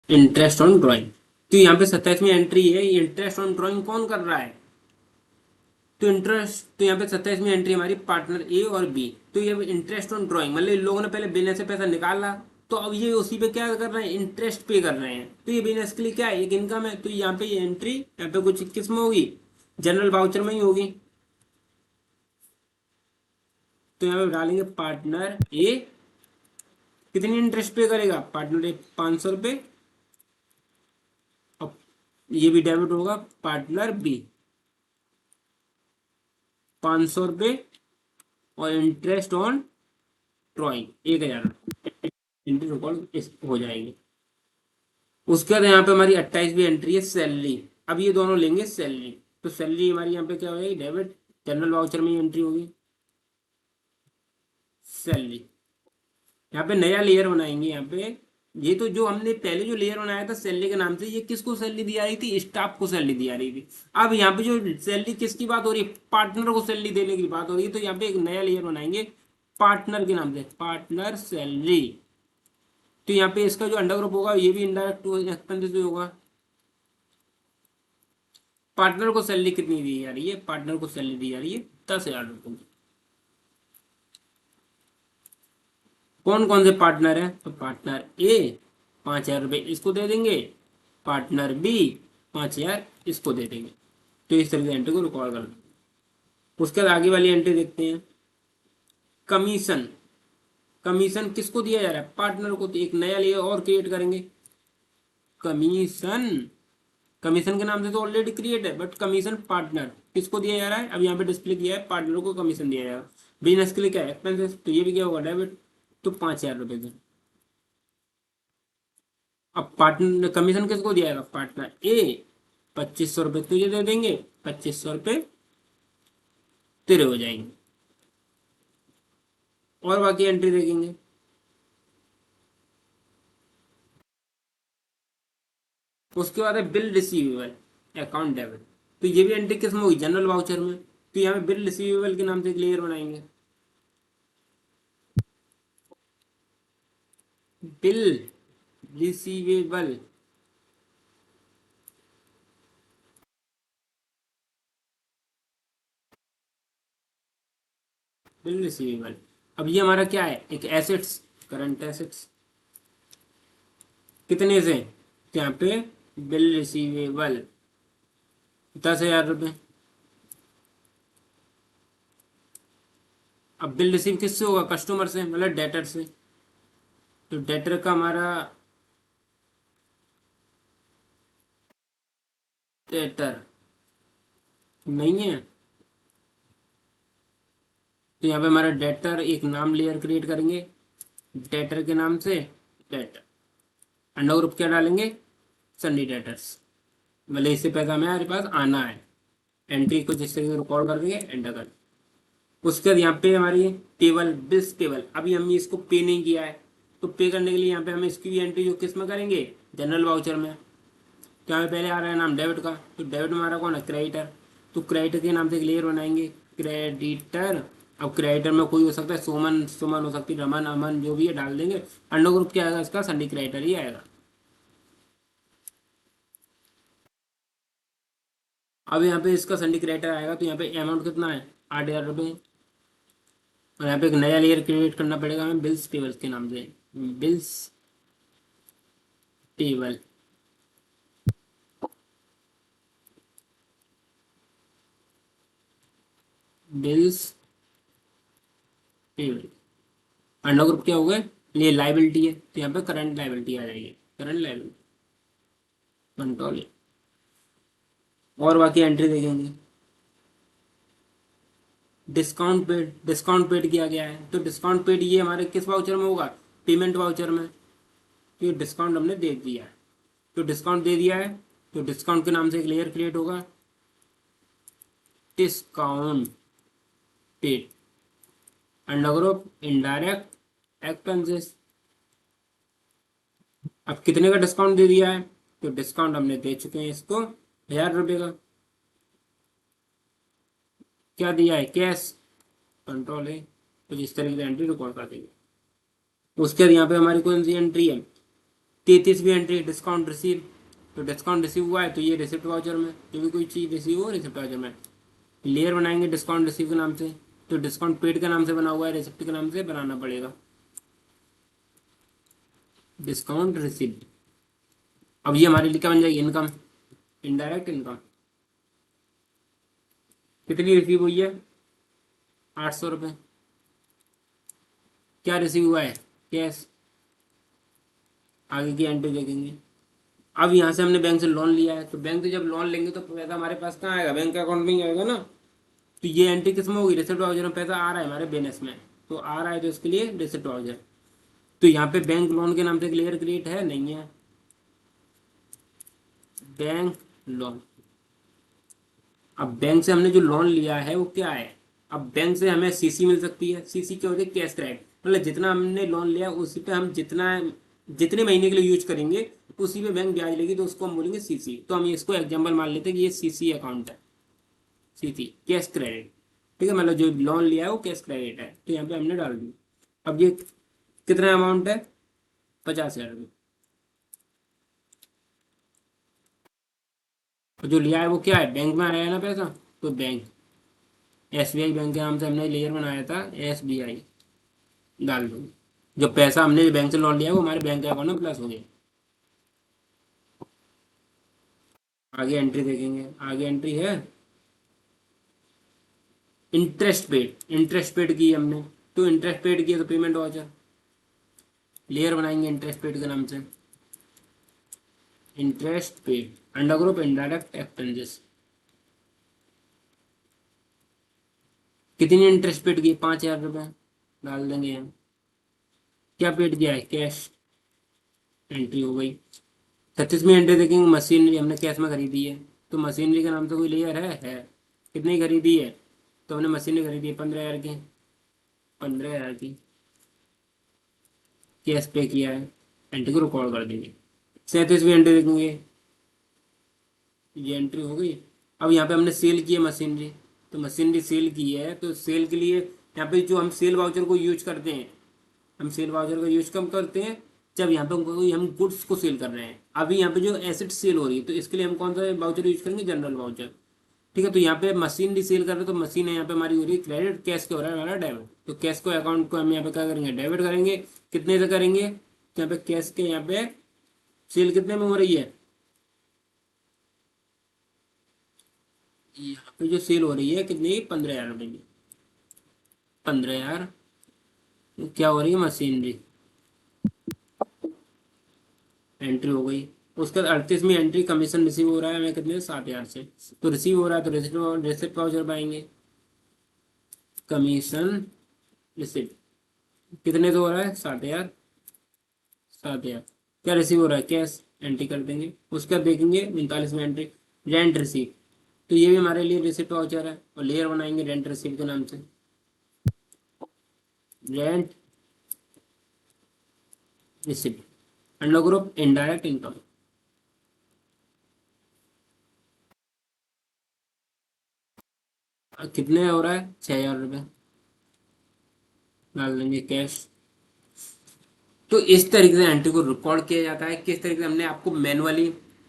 Interest on drawing. तो यहाँ पे 27वीं एंट्री है, इंटरेस्ट ऑन ड्राइंग कौन कर रहा है? तो इंटरेस्ट, तो यहाँ पे 27वीं एंट्री हमारी पार्टनर ए और बी। तो ये इंटरेस्ट ऑन ड्राइंग, मतलब इन लोगों ने पहले बिजनेस से पैसा निकाला, तो अब ये उसी पे क्या कर रहे हैं? इंटरेस्ट पे कर रहे हैं। तो ये बिजनेस के लिए क्या है? एक इनकम है। तो यहाँ पे ये एंट्री यहाँ पे कुछ किस में होगी? जनरल वाउचर में ही होगी। तो यहाँ पे डालेंगे पार्टनर ए कितनी इंटरेस्ट पे करेगा? पार्टनर ए 500 रुपये, और ये भी डेबिट होगा। पार्टनर बी 500 रुपये और interest on drawing 1,000 entry record हो जाएगी। उसके बाद यहाँ पे हमारी 28वीं एंट्री है सैलरी। अब ये दोनों लेंगे सैलरी। तो सैलरी हमारी यहाँ पे क्या हो जाएगी? डेबिट। जनरल वाउचर में एंट्री होगी सैलरी। यहाँ पे नया लेयर बनाएंगे। यहाँ पे ये तो जो हमने पहले जो लेयर बनाया था सैलरी के नाम से, ये किसको सैलरी दी जा रही थी? स्टाफ को सैलरी दी जा रही थी। अब यहाँ पे जो सैलरी किसकी बात हो रही है? पार्टनर को सैलरी देने की बात हो रही है। तो यहाँ पे एक नया लेयर बनाएंगे पार्टनर के नाम से, पार्टनर सैलरी। तो यहाँ पे इसका जो अंडर ग्रुप होगा ये भी इनडायरेक्ट एक्सपेंसेस होगा। पार्टनर को सैलरी कितनी दी जा रही है? पार्टनर को सैलरी दी जा रही है 10,000 रुपये की। कौन कौन से पार्टनर है? तो पार्टनर ए 5,000 रुपये इसको दे देंगे, पार्टनर बी 5,000 इसको दे देंगे। तो इस तरह से एंट्री को रिकॉर्ड कर देंगे। उसके बाद आगे वाली एंट्री देखते हैं। कमीशन। कमीशन किसको दिया जा रहा है? पार्टनर को। तो एक नया लेयर और क्रिएट करेंगे, कमीशन। कमीशन के नाम से तो ऑलरेडी क्रिएट है, बट कमीशन पार्टनर किसको दिया जा रहा है? अब यहाँ पे डिस्प्ले किया है पार्टनर को कमीशन दिया जाएगा। बिजनेस के लिए क्या है? एक्सपेंसेस। तो ये भी क्या होगा? डेबिट। तो 5,000 रुपये से। अब पार्टनर कमीशन किसको दिया जाएगा? पार्टनर ए 2,500 रुपये तुझे दे देंगे, 2,500 रुपये तेरे हो जाएंगे। और बाकी एंट्री देखेंगे। उसके बाद है बिल रिसीवेबल अकाउंट डेबिट। तो ये भी एंट्री किस में होगी? जनरल वाउचर में। तो यहाँ पे बिल रिसीवेबल के नाम से एक लेयर बनाएंगे, बिल रिसीवेबल, बिल रिसीवेबल। अब ये हमारा क्या है, एक एसेट्स, करंट एसेट्स। कितने से, तो यहाँ पे बिल रिसीवेबल 10,000 रुपये। अब बिल रिसीव किससे होगा, कस्टमर से, मतलब डेटर से। तो डेटर का हमारा, डेटर नहीं है, तो यहाँ पे हमारा डेटर, एक नाम लेयर क्रिएट करेंगे डेटर के नाम से, डेटर अंडर ग्रुप क्या डालेंगे, सन्नी डेटर्स, मतलब इससे पैसा हमारे पास आना है। एंट्री को जिस तरीके से रिकॉर्ड कर देंगे, एंटर कर। उसके बाद यहाँ पे हमारी टेबल, बिल्स टेबल, अभी हमने इसको पे नहीं किया है, तो पे करने के लिए यहाँ पे हमें इसकी भी एंट्री जो किस में करेंगे, जनरल वाउचर में। तो हमें पहले आ रहा है नाम डेबिट का, तो डेबिट में हमारा कौन है, क्रेडिटर। तो क्रेडिटर के नाम से क्लियर बनाएंगे, क्रेडिटर। अब क्रेडिटर में कोई हो सकता है, सुमन, सुमन हो सकती है, रमन, अमन, जो भी है डाल देंगे। अंडर ग्रुप क्या आएगा इसका, संडी क्रेडिटर ही आएगा। अब यहाँ पे इसका संडी क्रेडिटर आएगा, तो यहाँ पे अमाउंट कितना है, 8,000 रुपये। और यहाँ पे एक नया लेयर क्रिएट करना पड़ेगा हमें, बिल्स टेबल के नाम से, bills table. Bills table under group क्या होगा, ये लाइबिलिटी है, तो यहाँ पे करंट लाइबिलिटी आ जाएगी, करंट लाइबिलिटी, कंट्रोल। और बाकी एंट्री देखेंगे, डिस्काउंट पेड, डिस्काउंट पेड किया गया है, तो डिस्काउंट पेड ये हमारे किस वाउचर में होगा, पेमेंट वाउचर में। तो ये डिस्काउंट हमने दे दिया है, तो डिस्काउंट दे दिया है, तो डिस्काउंट के नाम से एक लेयर क्रिएट होगा, discount paid under group indirect expenses. अब कितने का डिस्काउंट दे दिया है, तो डिस्काउंट हमने दे चुके हैं इसको 1,000 रुपये का। क्या दिया है, कैश, कंट्रोल है, तो जिस तरीके से एंट्री रिकॉर्ड कर देंगे। उसके बाद यहाँ पे हमारी कौन सी एंट्री है, 33वीं एंट्री, डिस्काउंट रिसीव। तो डिस्काउंट रिसीव हुआ है, तो ये रिसिप्ट वाउचर में, जो भी कोई चीज़ रिसीव हो रिसिप्ट वाउचर में लेयर बनाएंगे डिस्काउंट रिसीव के नाम से। तो डिस्काउंट पेड के नाम से बना हुआ है, रिसिप्ट के नाम से बनाना पड़ेगा, डिस्काउंट रिसीव। अब ये हमारे लिए क्या बन जाएगी, इनकम, इनडायरेक्ट इनकम। कितनी रिसीव हुई है, 800 रुपये। क्या रिसीव हुआ है, कैश। आगे की एंट्री देखेंगे। अब यहाँ से हमने बैंक से लोन लिया है, तो बैंक से जब लोन लेंगे तो पैसा हमारे पास कहाँ आएगा, बैंक के अकाउंट में ही आएगा ना। तो ये एंट्री किस में होगी, रिसिप्ट वाउचर में पैसा आ रहा है हमारे बिजनेस में, तो आ रहा है, तो इसके लिए रिसिप्ट वाउचर। तो यहाँ पे बैंक लोन के नाम से क्लियर क्रिएट है, नहीं है, बैंक लोन। अब बैंक से हमने जो लोन लिया है वो क्या है, अब बैंक से हमें सीसी मिल सकती है, सीसी क्या होती है, कैश क्रेडिट, मतलब जितना हमने लोन लिया उसी पे हम जितना, जितने महीने के लिए यूज करेंगे उसी पे बैंक ब्याज लेगी, तो उसको हम बोलेंगे सीसी। तो हम इसको एग्जाम्पल मान लेते हैं कि ये सीसी अकाउंट है, सीसी कैश क्रेडिट, ठीक है, मतलब जो लोन लिया है वो कैश क्रेडिट है, तो यहाँ पे हमने डाल दी। अब ये कितना अमाउंट है, 50,000 रुपये। और जो लिया है वो क्या है, बैंक में आया है ना पैसा, तो बैंक, SBI बैंक के नाम से हमने लेयर बनाया था, SBI डाल दो। जो पैसा हमने बैंक से लोन लिया है वो हमारे बैंक के अकाउंट में प्लस हो गया। आगे एंट्री देखेंगे, आगे एंट्री है इंटरेस्ट पेड, इंटरेस्ट पेड की हमने, तो इंटरेस्ट पेड किया तो पेमेंट वाउचर, लेयर बनाएंगे इंटरेस्ट पेड के नाम से, interest paid under group indirect expenses. कितनी इंटरेस्ट पेड की, 5,000 रुपये डाल देंगे हम। क्या पेड किया है, कैश, एंट्री हो गई। 36वीं एंट्री देखेंगे, मशीनरी हमने कैश में खरीदी है, तो मशीनरी के नाम से कोई लेयर है, कितनी खरीदी है, तो हमने मशीनरी खरीदी है 15,000 की, 15,000 की कैश पे किया है, एंट्री को रिकॉर्ड कर देंगे। 37वीं एंट्री देखेंगे, ये एंट्री हो गई। अब यहाँ पे हमने सेल की है मशीनरी, तो मशीनरी सेल की है, तो सेल के लिए यहाँ पे जो हम सेल वाउचर को यूज करते हैं, हम सेल वाउचर का यूज कब करते हैं, जब यहाँ पे कोई हम गुड्स को सेल कर रहे हैं। अभी यहाँ पे जो एसेट सेल हो रही है तो इसके लिए हम कौन सा वाउचर यूज करेंगे, जनरल वाउचर। ठीक है, तो यहाँ पे मशीनरी सेल कर रहे हैं तो मशीन है यहाँ पे हमारी हो रही है क्रेडिट, कैश के हो रहा है हमारा डेबिट। तो कैश को अकाउंट को हम यहाँ पे क्या करेंगे, डेबिट करेंगे। कितने से करेंगे, तो यहाँ पे कैश के यहाँ पे सेल कितने में हो रही है, यहाँ पे जो सेल हो रही है कितनी की, 15,000 रुपये की। 15,000 क्या हो रही है, मशीनरी एंट्री हो गई। उसके बाद 38वीं एंट्री कमीशन रिसीव हो रहा है हमें कितने, 7,000 से। तो रिसीव हो रहा है तो रिसिप्ट वाउचर पाएंगे। कमीशन रिसिप्ट कितने तो हो रहा है, 7,000। 7,000 क्या रिसीव हो रहा है, कैश एंट्री कर देंगे। उसके बाद देखेंगे 39वीं एंट्री रेंट रिसीव। तो ये भी हमारे लिए रिसिप्ट वाउचर है और लेयर बनाएंगे रेंट रिसीव के नाम से। Rent receipt under group indirect income. कितने हो रहा है, 6,000 रुपये डाल देंगे कैश। तो इस तरीके से एंट्री को रिकॉर्ड किया जाता है। किस तरीके से हमने आपको मैनुअली,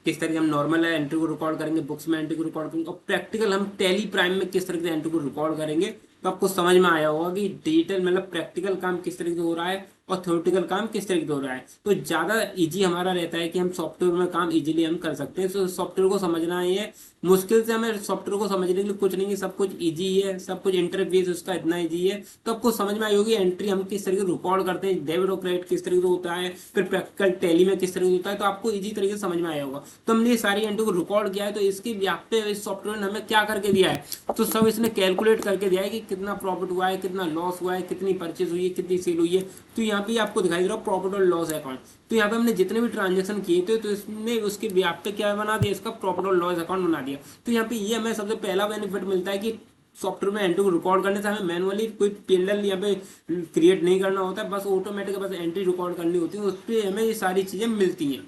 किस तरीके से हम नॉर्मल एंट्री को रिकॉर्ड करेंगे, बुक्स में एंट्री को रिकॉर्ड करेंगे, और प्रैक्टिकल हम टैली प्राइम में किस तरीके से एंट्री को रिकॉर्ड करेंगे। तो आपको समझ में आया होगा कि डिजिटल मतलब प्रैक्टिकल काम किस तरीके से हो रहा है और थ्योरेटिकल काम किस तरीके से हो रहा है। तो ज़्यादा इजी हमारा रहता है कि हम सॉफ्टवेयर में काम इजीली हम कर सकते हैं। तो सॉफ्टवेयर को समझना ही है, मुश्किल से हमें सॉफ्टवेयर को समझने के लिए कुछ नहीं है, सब कुछ इजी है, सब कुछ इंटरफेस उसका इतना इजी है। तो आपको समझ में आई होगी एंट्री हम किस तरीके से रिकॉर्ड करते हैं, डेबिट और क्रेडिट किस तरीके से होता है, फिर प्रैक्टिकल टैली में किस तरीके से होता है। तो आपको इजी तरीके से समझ में आया होगा। तो हमने ये सारी एंट्री को रिकॉर्ड किया है। तो इसकी व्याप्ति इस सॉफ्टवेयर ने हमें क्या करके दिया है, तो सब इसने कैलकुलेट करके दिया है कि कितना प्रॉफिट हुआ है, कितना लॉस हुआ है, कितनी परचेज हुई है, कितनी सेल हुई है। तो यहाँ पे आपको दिखाई दे रहा है प्रॉफिट और लॉस अकाउंट। तो यहाँ पे हमने जितने भी ट्रांजेक्शन किए थे तो इसने उसके व्याप्ति क्या बना दिया, इसका प्रॉफिट और लॉस अकाउंट बना दिया। तो यहाँ पे ये हमें सबसे पहला बेनिफिट मिलता है कि सॉफ्टवेयर में एंट्री को रिकॉर्ड करने से हमें मैनुअली कोई पेंडल यहाँ पे क्रिएट नहीं करना होता है, बस ऑटोमेटिक बस एंट्री रिकॉर्ड करनी होती है, उस पर हमें ये सारी चीज़ें मिलती हैं।